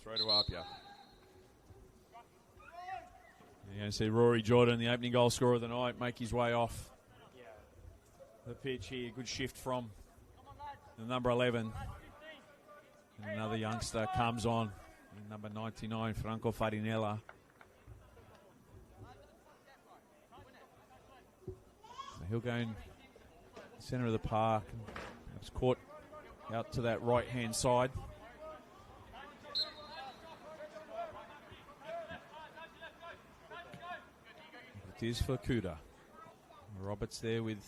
Throw to APIA. You're going to see Rory Jordan, the opening goal scorer of the night, make his way off the pitch here. Good shift from the number 11. And another youngster comes on, number 99, Franco Farinella. So he'll go in the centre of the park. It's caught out to that right-hand side. Is for Kuda. Roberts there with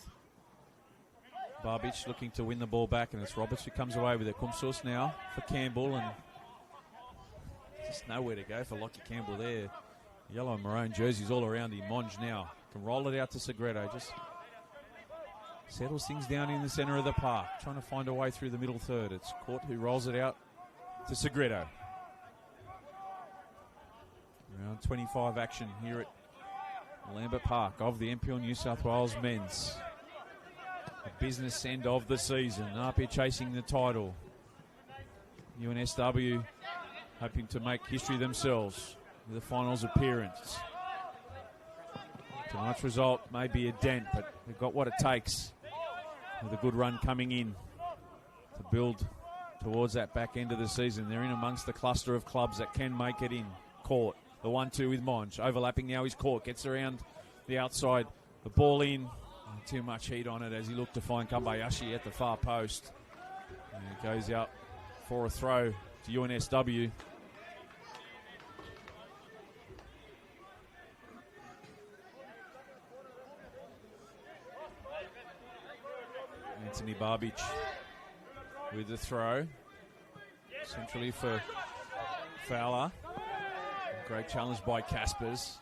Barbic looking to win the ball back, and it's Roberts who comes away with it. Kumsos now for Campbell, and just nowhere to go for Lockie Campbell there. Yellow and maroon jerseys all around him. Monge now can roll it out to Segredo. Just settles things down in the centre of the park, trying to find a way through the middle third. It's Court who rolls it out to Segredo. Round 25 action here at Lambert Park of the NPL New South Wales men's. The business end of the season. APIA chasing the title. UNSW hoping to make history themselves with a finals appearance. Tonight's result may be a dent, but they've got what it takes with a good run coming in to build towards that back end of the season. They're in amongst the cluster of clubs that can make it in. Court. The 1-2 with Monge. Overlapping now is Court. Gets around the outside. The ball in. Too much heat on it as he looked to find Kambayashi at the far post. And it goes out for a throw to UNSW. Anthony Barbic with the throw. Centrally for Fowler. Great challenge by Caspers.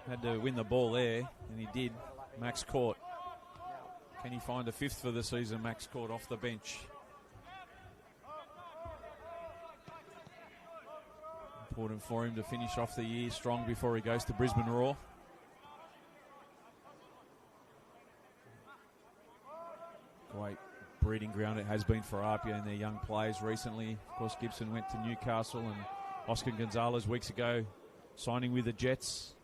Had to win the ball there, and he did. Max Court. Can he find a fifth for the season? Max Court off the bench. Important for him to finish off the year strong before he goes to Brisbane Roar. Great breeding ground it has been for APIA and their young players recently. Of course, Gibson went to Newcastle, and Oscar Gonzalez weeks ago signing with the Jets.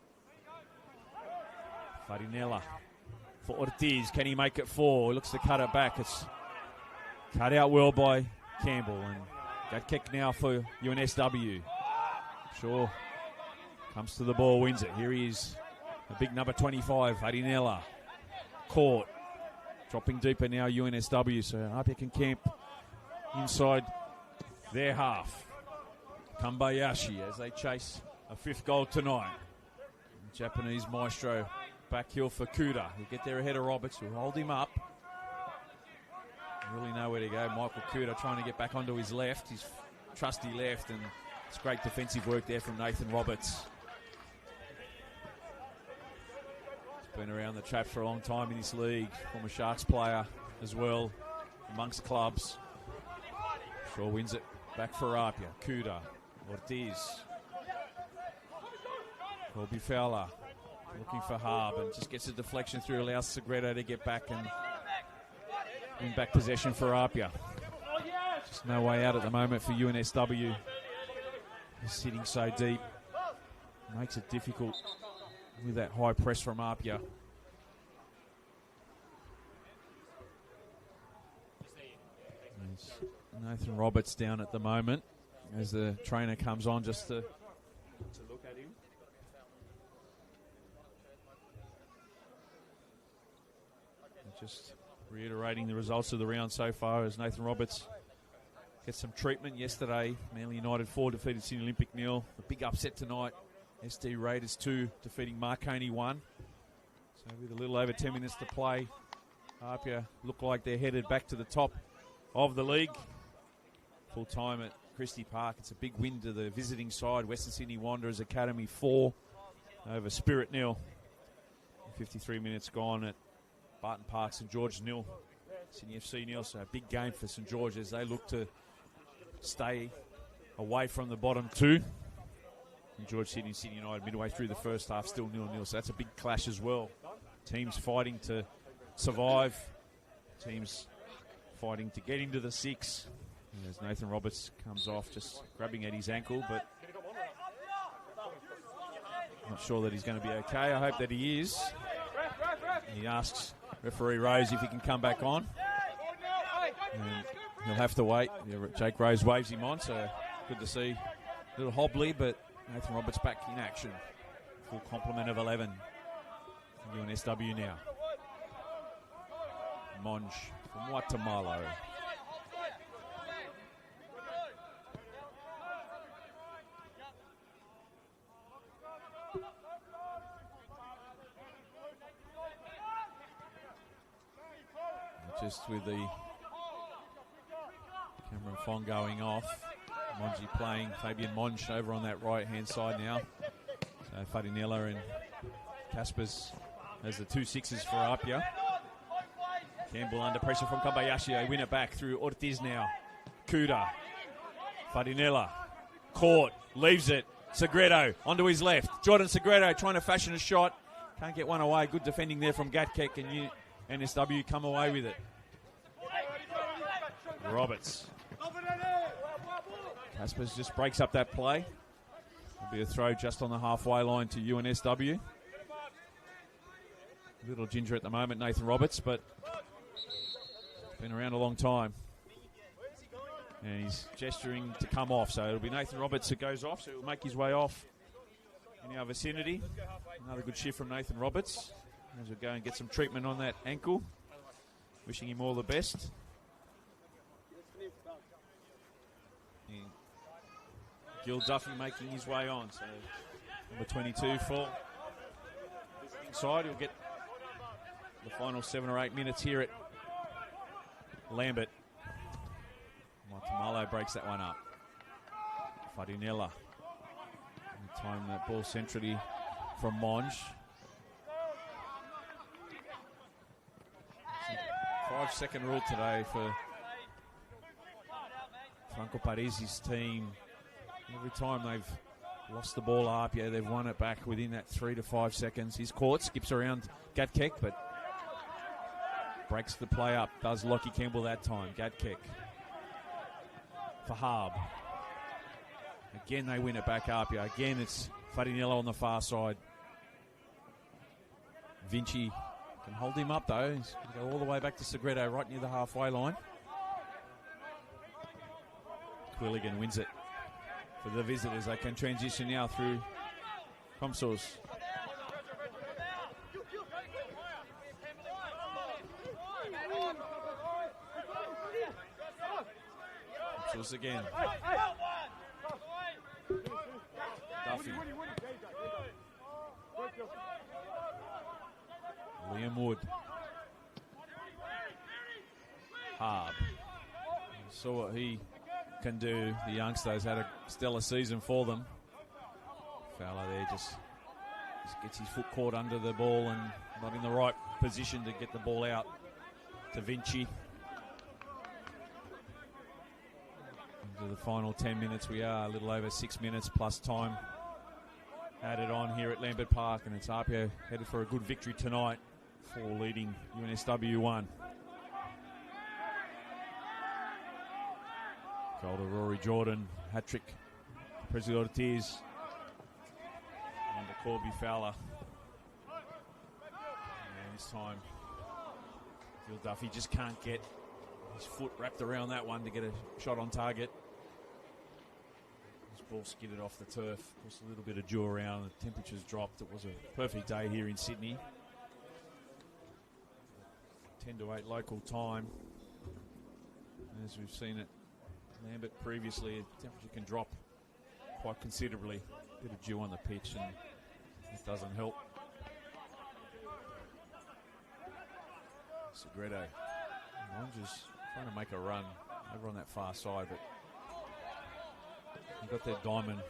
Farinella for Ortiz. Can he make it 4? He looks to cut it back. It's cut out well by Campbell. And that kick now for UNSW. Shaw comes to the ball, wins it. Here he is, the big number 25, Farinella. Court. Dropping deeper now, UNSW. So APIA can camp inside their half. Kambayashi as they chase a 5th goal tonight. Japanese maestro back heel for Kuda. He'll get there ahead of Roberts, who'll hold him up. Really know where to go. Michael Kuda trying to get back onto his left, his trusty left, and it's great defensive work there from Nathan Roberts. He's been around the traps for a long time in this league. Former Sharks player as well, amongst clubs. Shaw wins it back for APIA. Kuda Ortiz. Colby Fowler looking for Harb and just gets a deflection through, allows Segredo to get back and win back possession for APIA. Just no way out at the moment for UNSW. He's sitting so deep. Makes it difficult with that high press from APIA. There's Nathan Roberts down at the moment as the trainer comes on just to look at him. Just reiterating the results of the round so far as Nathan Roberts gets some treatment yesterday. Manly United 4 defeated Sydney Olympic 0. The big upset tonight. SD Raiders 2 defeating Marconi 1. So with a little over 10 minutes to play, APIA look like they're headed back to the top of the league. Full time at Christie Park. It's a big win to the visiting side. Western Sydney Wanderers Academy 4 over Spirit 0. 53 minutes gone at Barton Park, St George 0. Sydney FC 0. So a big game for St George as they look to stay away from the bottom two. And George Sydney United midway through the first half still 0-0. So that's a big clash as well. Teams fighting to survive. Teams fighting to get into the 6. As Nathan Roberts comes off, just grabbing at his ankle, but not sure that he's going to be okay. I hope that he is. He asks referee Rose if he can come back on. And he'll have to wait. Jake Rose waves him on, so good to see. A little hobbly, but Nathan Roberts back in action. Full complement of 11. UNSW now. Monge from Guatemala. Just with the Cameron Fong going off. Monge playing Fabian Monge over on that right-hand side now. So Farinella and Caspers as the 2 6s for APIA. Campbell under pressure from Kobayashi. They win it back through Ortiz now. Kuda. Farinella. Caught. Leaves it. Segredo onto his left. Jordan Segredo trying to fashion a shot. Can't get one away. Good defending there from Gatkek, and NSW come away with it. Roberts. Caspers just breaks up that play. It'll be a throw just on the halfway line to UNSW. Little ginger at the moment, Nathan Roberts, but been around a long time. And he's gesturing to come off, so it'll be Nathan Roberts that goes off, so he'll make his way off in our vicinity. Another good shift from Nathan Roberts as we go and get some treatment on that ankle. Wishing him all the best. Gil Duffy making his way on, so number 22 for inside. He'll get the final 7 or 8 minutes here at Lambert. Matamalo breaks that one up. Farinella. Time that ball centrally from Monge. 5-second rule today for Franco Parisi's team. Every time they've lost the ball up, they've won it back within that 3 to 5 seconds. He's caught, skips around Gatkek, but breaks the play up. Does Lockie Campbell that time. Gatkek for Harb. Again, they win it back up. Again, it's Farinella on the far side. Vinci can hold him up, though. He's going to go all the way back to Segredo, right near the halfway line. Quilligan wins it for the visitors. They can transition now through Comsource. Comsource again. Duffy. Liam Wood. Harb. Saw what he can do. The youngsters had a stellar season for them. Fowler there just gets his foot caught under the ball and not in the right position to get the ball out to Vinci. And into the final 10 minutes. We are a little over 6 minutes plus time added on here at Lambert Park, and it's APIA headed for a good victory tonight for leading UNSW 1. Goal to Rory Jordan, hat-trick, Presley Ortiz, and to Corby Fowler. And this time, Phil Duffy just can't get his foot wrapped around that one to get a shot on target. This ball skidded off the turf. Just a little bit of dew around. The temperatures dropped. It was a perfect day here in Sydney. 10 to 8 local time. As we've seen at Lambert previously, the temperature can drop quite considerably. A bit of dew on the pitch, and it doesn't help. Segredo. Rangers trying to make a run over on that far side, but they've got their diamond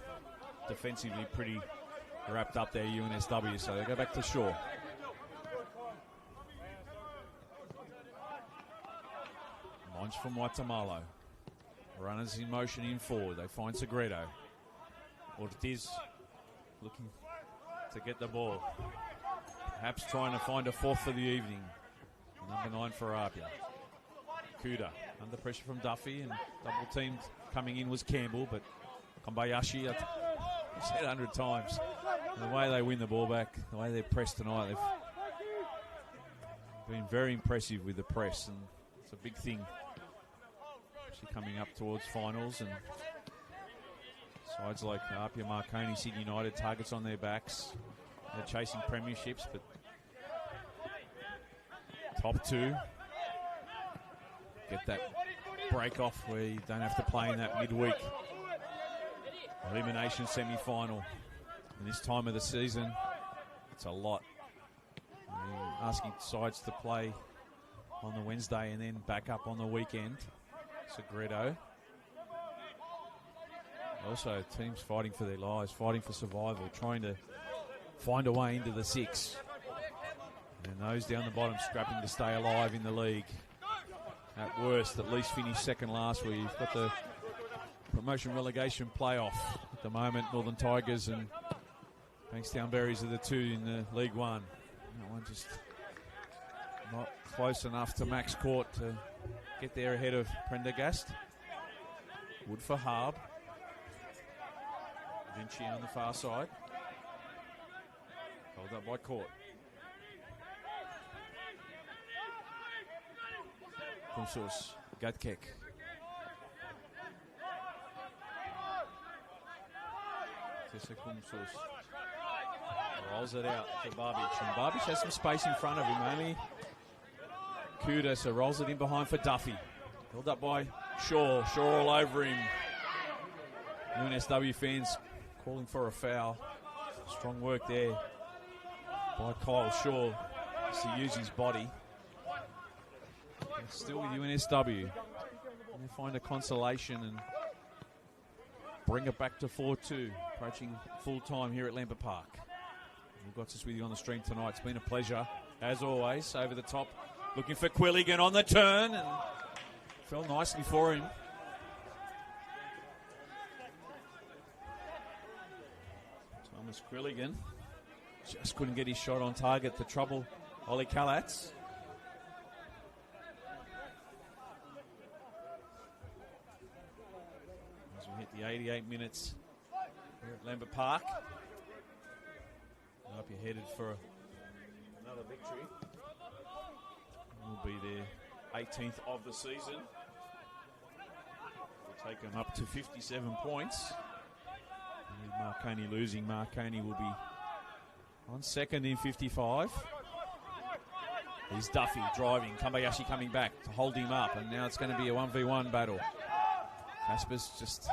defensively pretty wrapped up there, UNSW, so they go back to Shaw. Launch from Waitamalo. Runners in motion in forward. They find Segredo. Ortiz looking to get the ball. Perhaps trying to find a fourth for the evening. Number 9 for APIA. Kuda under pressure from Duffy, and double teamed coming in was Campbell, but Kobayashi, I've said 100 times, the way they win the ball back, the way they've pressed tonight, they've been very impressive with the press, and it's a big thing, especially coming up towards finals, and sides like APIA, Marconi, Sydney United, targets on their backs. They're chasing premierships, but top two get that break off where you don't have to play in that midweek elimination semi-final. And this time of the season, it's a lot. Asking sides to play on the Wednesday and then back up on the weekend. Segredo. Also, teams fighting for their lives, fighting for survival, trying to find a way into the 6. And those down the bottom scrapping to stay alive in the league. At worst, at least finish second last, where you've got the promotion relegation playoff. At the moment, Northern Tigers and Bankstown Berries are the two in the League One. That one just not close enough to Max Court to get there ahead of Prendergast. Wood for Harb. Vinci on the far side. Hold up by Court. Kumsus, Gatkek. Tessa Kumsus rolls it out to Barbic, and Barbic has some space in front of him. Only Kuda, so rolls it in behind for Duffy. Held up by Shaw. Shaw all over him. UNSW fans calling for a foul. Strong work there by Kyle Shaw just to use his body. Still with UNSW. They find a consolation and bring it back to 4-2. Approaching full time here at Lambert Park. We've got us with you on the stream tonight. It's been a pleasure, as always. Over the top, looking for Quilligan on the turn, and fell nicely for him. Thomas Quilligan just couldn't get his shot on target to trouble Ollie Kalatz. Hit the 88 minutes here at Lambert Park. APIA headed for another victory. Will be their 18th of the season. Will take them up to 57 points. And with Marconi losing, Marconi will be on second in 55. Here's Duffy driving, Kobayashi coming back to hold him up, and now it's going to be a 1v1 battle. Casper's just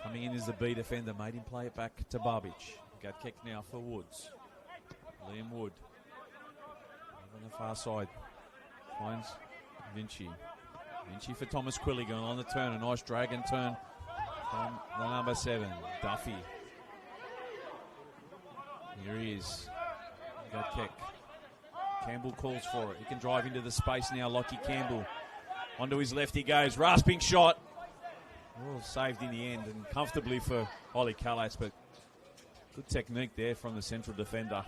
coming in as the B defender, made him play it back to Barbic. Got kicked now for Woods. Liam Wood. On the far side. Finds Vinci. Vinci for Thomas Quilligan on the turn. A nice dragon turn from the number 7, Duffy. Here he is. Got kick. Campbell calls for it. He can drive into the space now, Lockie Campbell. Onto his left he goes. Rasping shot. All saved in the end and comfortably for Ollie Callas, but good technique there from the central defender.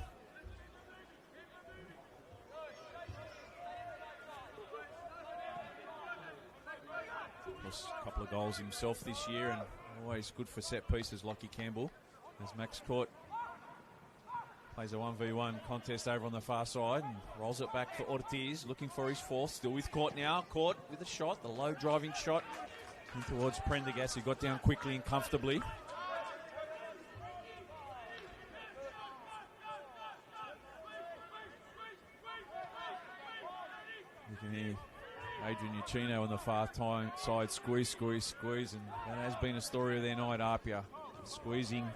A couple of goals himself this year, and always good for set pieces, Lockie Campbell. As Max Court plays a 1v1 contest over on the far side and rolls it back for Ortiz, looking for his fourth. Still with Court now. Court with a shot, the low driving shot in towards Prendergast, who got down quickly and comfortably. You can hear Adrian Uccino on the far side, squeeze, and that has been a story of their night, APIA. Squeezing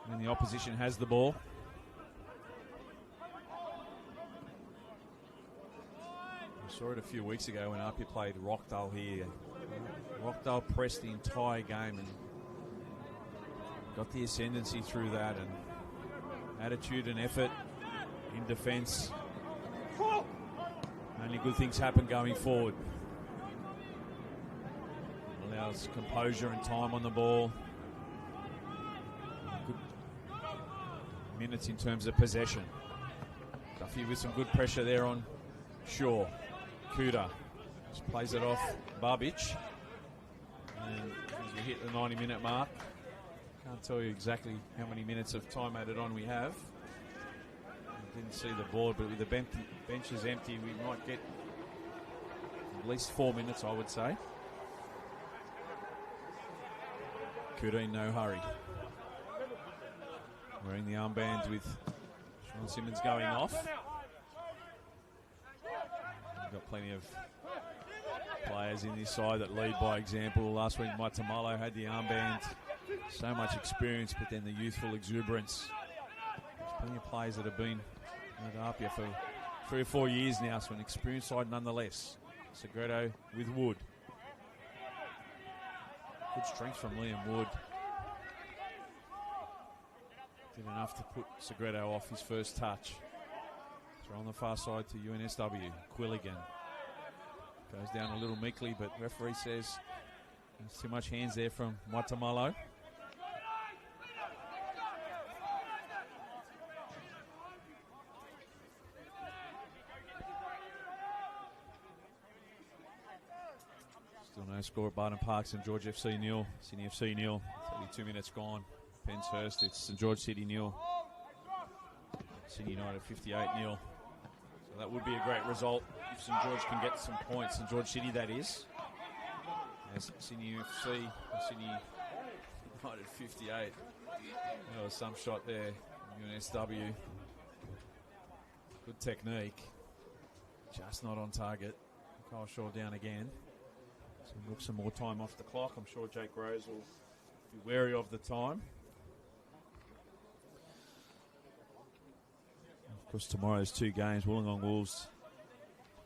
when the opposition has the ball. I saw it a few weeks ago when APIA played Rockdale here. Rockdale pressed the entire game and got the ascendancy through that, and attitude and effort in defence. Only good things happen going forward. Allows composure and time on the ball. Good minutes in terms of possession. Duffy with some good pressure there on Shaw. Kuda just plays it off Babic. And as we hit the 90-minute mark, can't tell you exactly how many minutes of time added on we have. Didn't see the board, but with the benches empty, we might get at least 4 minutes, I would say. Kuda in no hurry. Wearing the armbands with Sean Simmons going off. We've got plenty of players in this side that lead by example. Last week, Maitamalo had the armband. So much experience, but then the youthful exuberance. There's plenty of players that have been at APIA for 3 or 4 years now, so an experienced side nonetheless. Segredo with Wood. Good strength from Liam Wood. Did enough to put Segredo off his first touch. Throw on the far side to UNSW. Quilligan goes down a little meekly, but referee says there's too much hands there from Maitamalo. Still no score at Barton Park. St George FC nil, Sydney FC nil. 32 minutes gone. Penshurst, it's St George City nil. Sydney United 58-0. So that would be a great result if St George can get some points. St George City, that is. As Sydney FC, Sydney United 58. There was some shot there. UNSW. Good technique. Just not on target. Kyle Shaw down again. So look some more time off the clock. I'm sure Jake Rose will be wary of the time. Of course, tomorrow's 2 games. Wollongong Wolves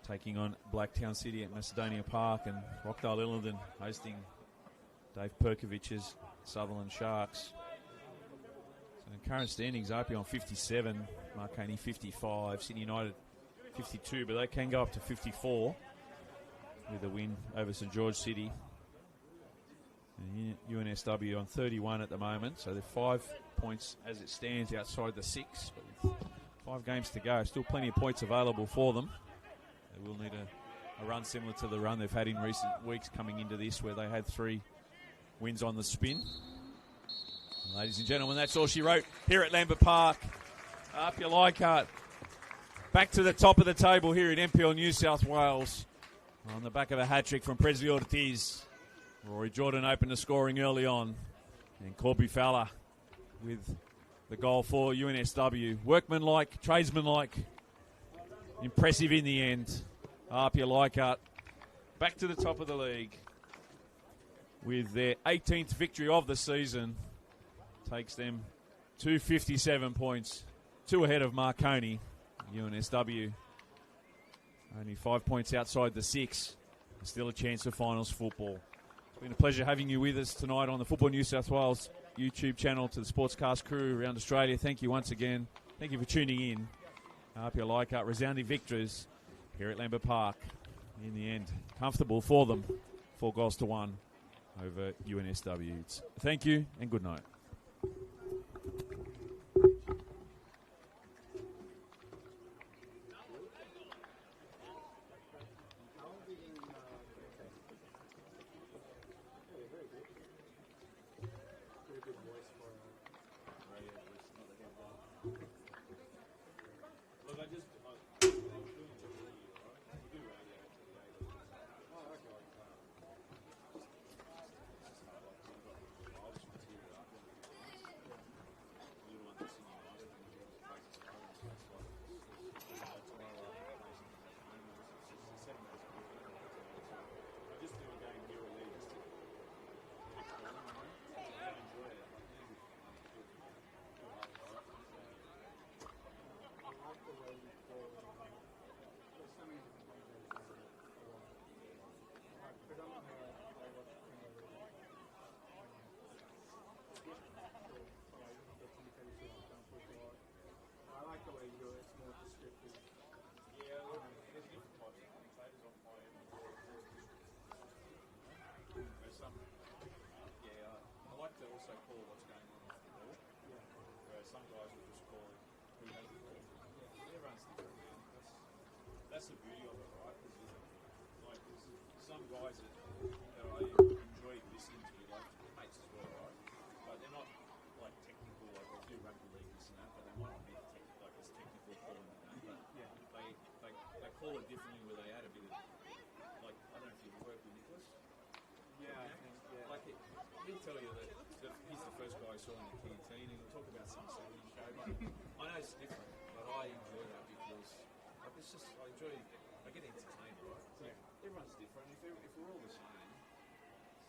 taking on Blacktown City at Macedonia Park, and Rockdale Illingdon hosting Dave Perkovic's Sutherland Sharks. So in current standings, APIA on 57, Marconi 55, Sydney United 52, but they can go up to 54 with a win over St George City. And UNSW on 31 at the moment, so they're 5 points as it stands outside the 6, but with 5 games to go, still plenty of points available for them. They will need a run similar to the run they've had in recent weeks coming into this, where they had 3 wins on the spin. And ladies and gentlemen, that's all she wrote here at Lambert Park. APIA Leichhardt back to the top of the table here in NPL New South Wales on the back of a hat-trick from Presley Ortiz. Rory Jordan opened the scoring early on, and Corby Fowler with the goal for UNSW. Workmanlike, tradesmanlike, impressive in the end. APIA Leichhardt back to the top of the league with their 18th victory of the season. Takes them to 57 points, 2 ahead of Marconi. UNSW only 5 points outside the 6. Still a chance for finals football. It's been a pleasure having you with us tonight on the Football New South Wales YouTube channel. To the Sportscast crew around Australia, thank you once again. Thank you for tuning in. APIA Leichhardt resounding victories here at Lambert Park. In the end, comfortable for them. 4 goals to 1. over UNSW. Thank you and good night. That's the beauty of it, right? Like, some guys that I enjoy listening to, like mates as well, right? But they're not like technical, like they do rugby league this and that, but they might not be like as technical for them. But they call it differently where they add a bit of, like, I don't know if you've worked with Nicholas.
Yeah, I think, yeah.
Like he'll tell you that he's the first guy I saw in the canteen, and he'll talk about some 70s show. But I know it's different, but I enjoy that because. Like, it's just, I get entertained, right? So everyone's different. If we're all the same,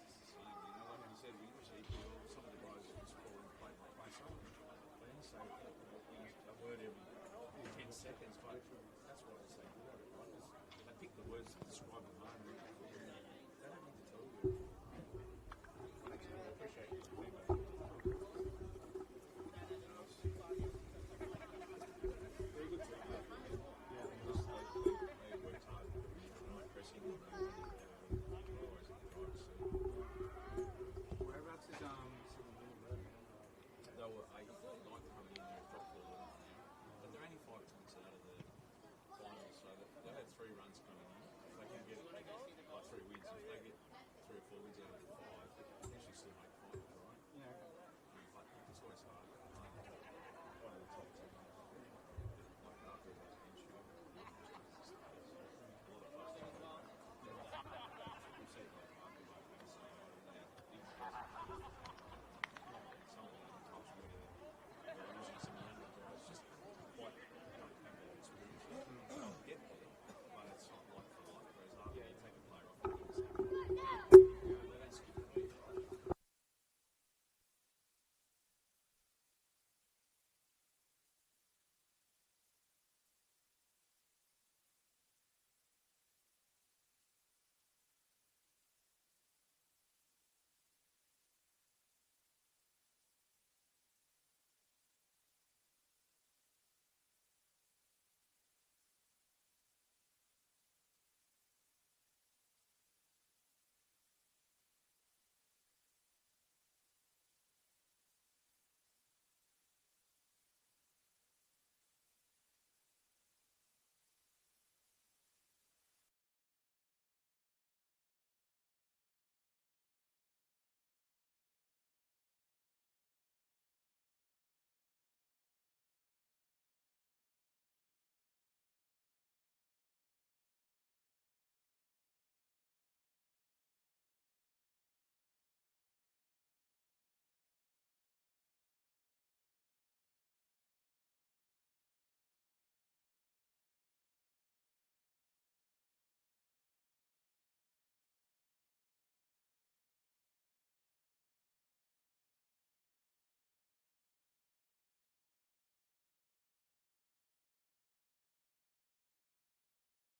it's the same. You know, like you said, we English EPL, some of the guys just call and play some of them. They only say a word every 10 seconds, but that's why they say good at it, right? They pick the words to describe the moment. They don't need to tell you. Thanks, man. I appreciate it. Very good to have.
Whereabouts is
They were 8, 9